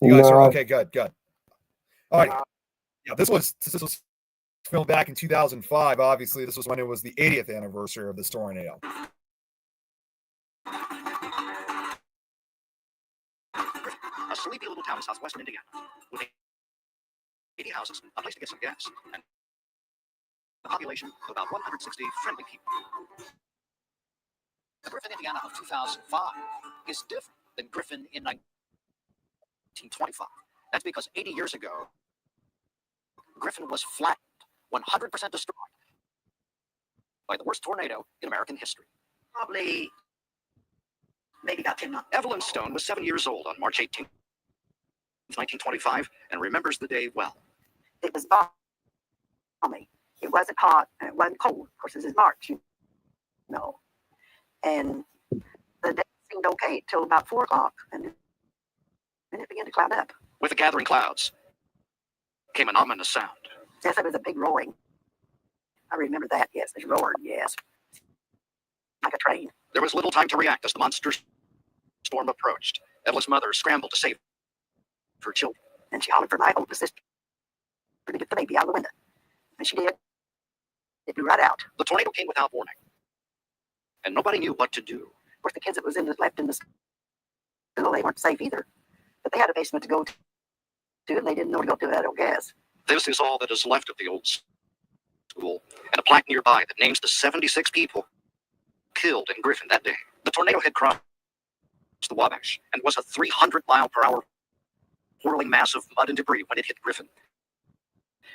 You guys hear? Okay, good. All right. Yeah, this was filmed back in 2005. Obviously, this was when it was the 80th anniversary of this tornado. A sleepy little town in southwestern Indiana with 80 houses, a place to get some gas, and a population of about 160 friendly people. The Griffin, Indiana of 2005 is different than Griffin in 1925. That's because 80 years ago, Griffin was flattened, 100% destroyed by the worst tornado in American history. Probably, maybe about 10 months. Evelyn Stone was 7 years old on March 18, 1925, and remembers the day well. It was balmy. It wasn't hot and it wasn't cold. Of course, this is March, And the day seemed okay till about 4 o'clock, and then it began to cloud up. With the gathering clouds came an ominous sound. Yes, it was a big roaring. I remember that. Yes, it roared. Yes, like a train. There was little time to react as the monster storm approached. Evelyn's mother scrambled to save her children, and she hollered for my older sister to get the baby out of the window. And she did. It blew right out. The tornado came without warning, and nobody knew what to do. Of course, the kids that was left in the school, they weren't safe either. But they had a basement to go to, and they didn't know to go to that, I guess. This is all that is left of the old school, and a plaque nearby that names the 76 people killed in Griffin that day. The tornado had crossed the Wabash and was a 300-mile-per-hour whirling mass of mud and debris when it hit Griffin.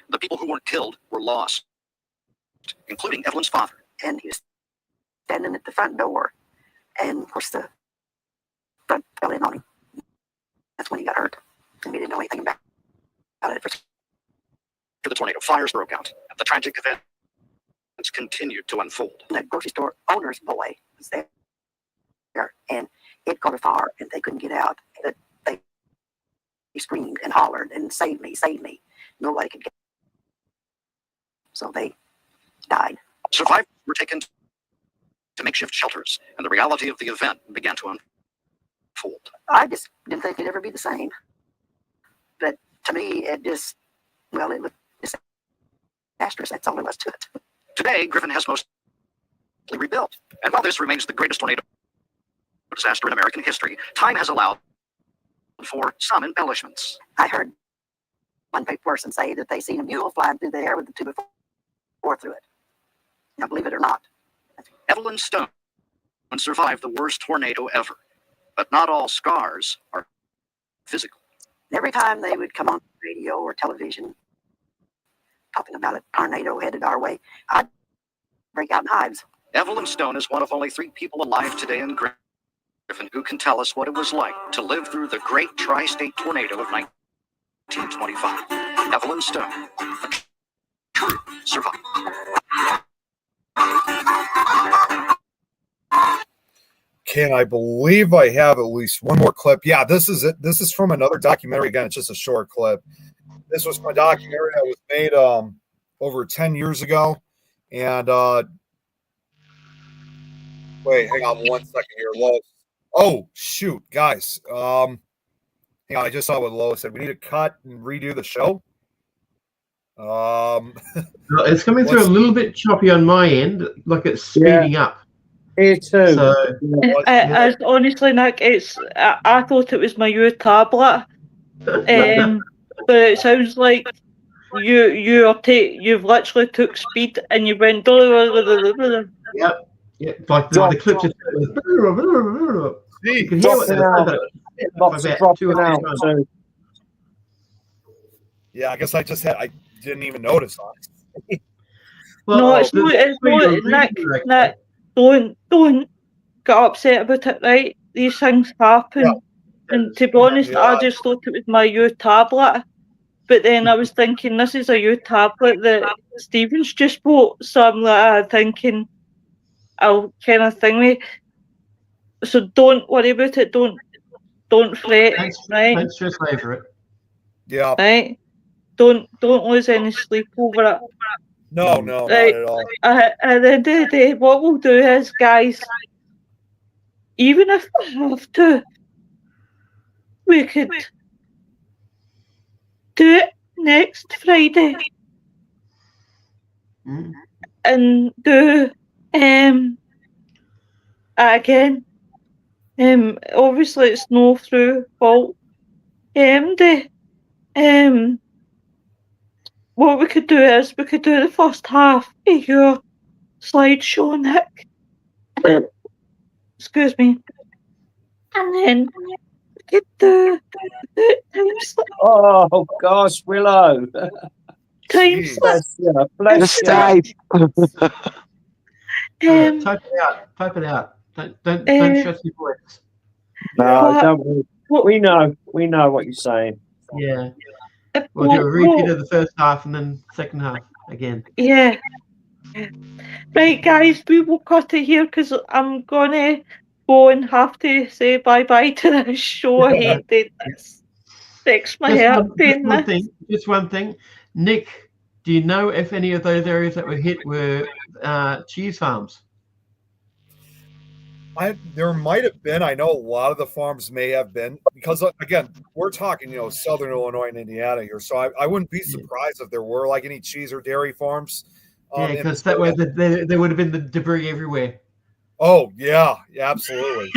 The people who weren't killed were lost, including Evelyn's father. And he was standing at the front door, and of course the front fell in on him. That's when he got hurt, and we didn't know anything about it. For the tornado, fires broke out, and the tragic events continued to unfold. The grocery store owner's boy was there, and it caught a fire, and they couldn't get out. They screamed and hollered and save me, save me. Nobody could get. So they died. Survivors were taken to makeshift shelters, and the reality of the event began to unfold. I just didn't think it'd ever be the same. But to me, it was disastrous. That's all there was to it. Today, Griffin has mostly rebuilt. And while this remains the greatest tornado disaster in American history, time has allowed for some embellishments. I heard one person say that they seen a mule flying through the air with the 2x4 through it. Now, believe it or not. Evelyn Stone survived the worst tornado ever, but not all scars are physical. Every time they would come on radio or television talking about a tornado headed our way, I'd break out in hives. Evelyn Stone is one of only 3 people alive today in Griffin who can tell us what it was like to live through the great tri-state tornado of 1925. Evelyn Stone, a true survivor. Can I believe I have at least one more clip? Yeah, this is it. This is from another documentary. Again, it's just a short clip. This was from a documentary that was made over 10 years ago. And wait, hang on 1 second here, Lois. Oh, shoot, guys. Hang on, I just saw what Lois said. We need to cut and redo the show. It's coming through a little bit choppy on my end, like it's speeding up. Here too. So, honestly, Nick, I thought it was my new tablet, but it sounds like you've literally took speed and you went. Yep. Like the clip just. You can hear what they're dropping out too. Yeah, I guess I didn't even notice, honestly. Well, no, it's not. Nick, don't get upset about it, right? These things happen. Yeah. And to be honest, I just thought it was my new tablet. But then I was thinking, this is a new tablet that Stephen's just bought. So I'm like thinking, I'll kind of thing me. So don't worry about it. Don't fret, right? Don't stress over it. Yeah. Right? Don't lose any sleep over it. No, right. Not at all. At the end of the day, what we'll do is, guys, even if we have to, we could do it next Friday and do again. Obviously, it's no through fault. What we could do is we could do the first half of your slideshow, Nick. Excuse me. And then we could do time slip. Oh gosh, Willow. Time slip. Bless you. Type it out. Don't stress your voice. No, don't. We know what you're saying. Yeah. We'll do a repeat of the first half and then second half again. Yeah. Right, guys, we will cut it here because I'm gonna go and have to say bye-bye to this show. I hate this. Fix my head. Just one thing. Nick, do you know if any of those areas that were hit were cheese farms? There might have been. I know a lot of the farms may have been because, again, we're talking, Southern Illinois and Indiana here. So I wouldn't be surprised if there were like any cheese or dairy farms. Yeah, because that way there would have been the debris everywhere. Oh yeah, absolutely.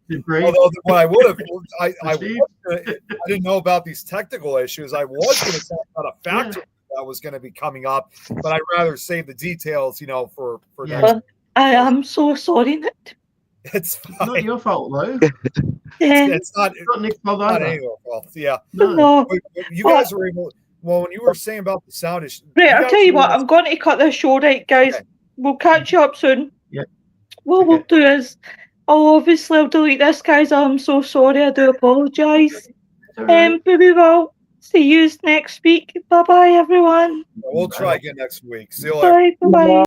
Debris. Although what I would have, I didn't know about these technical issues. I was going to talk about a factory that was going to be coming up, but I'd rather save the details, for next. I am so sorry, Nick. It's fine. It's not your fault, though. It's not Nick's fault either. Not anyone's fault. Yeah. No. You guys were able. Well, when you were saying about the sound issue, right, I'll tell you what. I'm going to cut this show, right, guys. Okay. We'll catch you up soon. Yeah. What we'll do is, I'll delete this, guys. I'm so sorry. I do apologise. Right. But we will see you next week. Bye, everyone. We'll try again next week. See you later. Bye.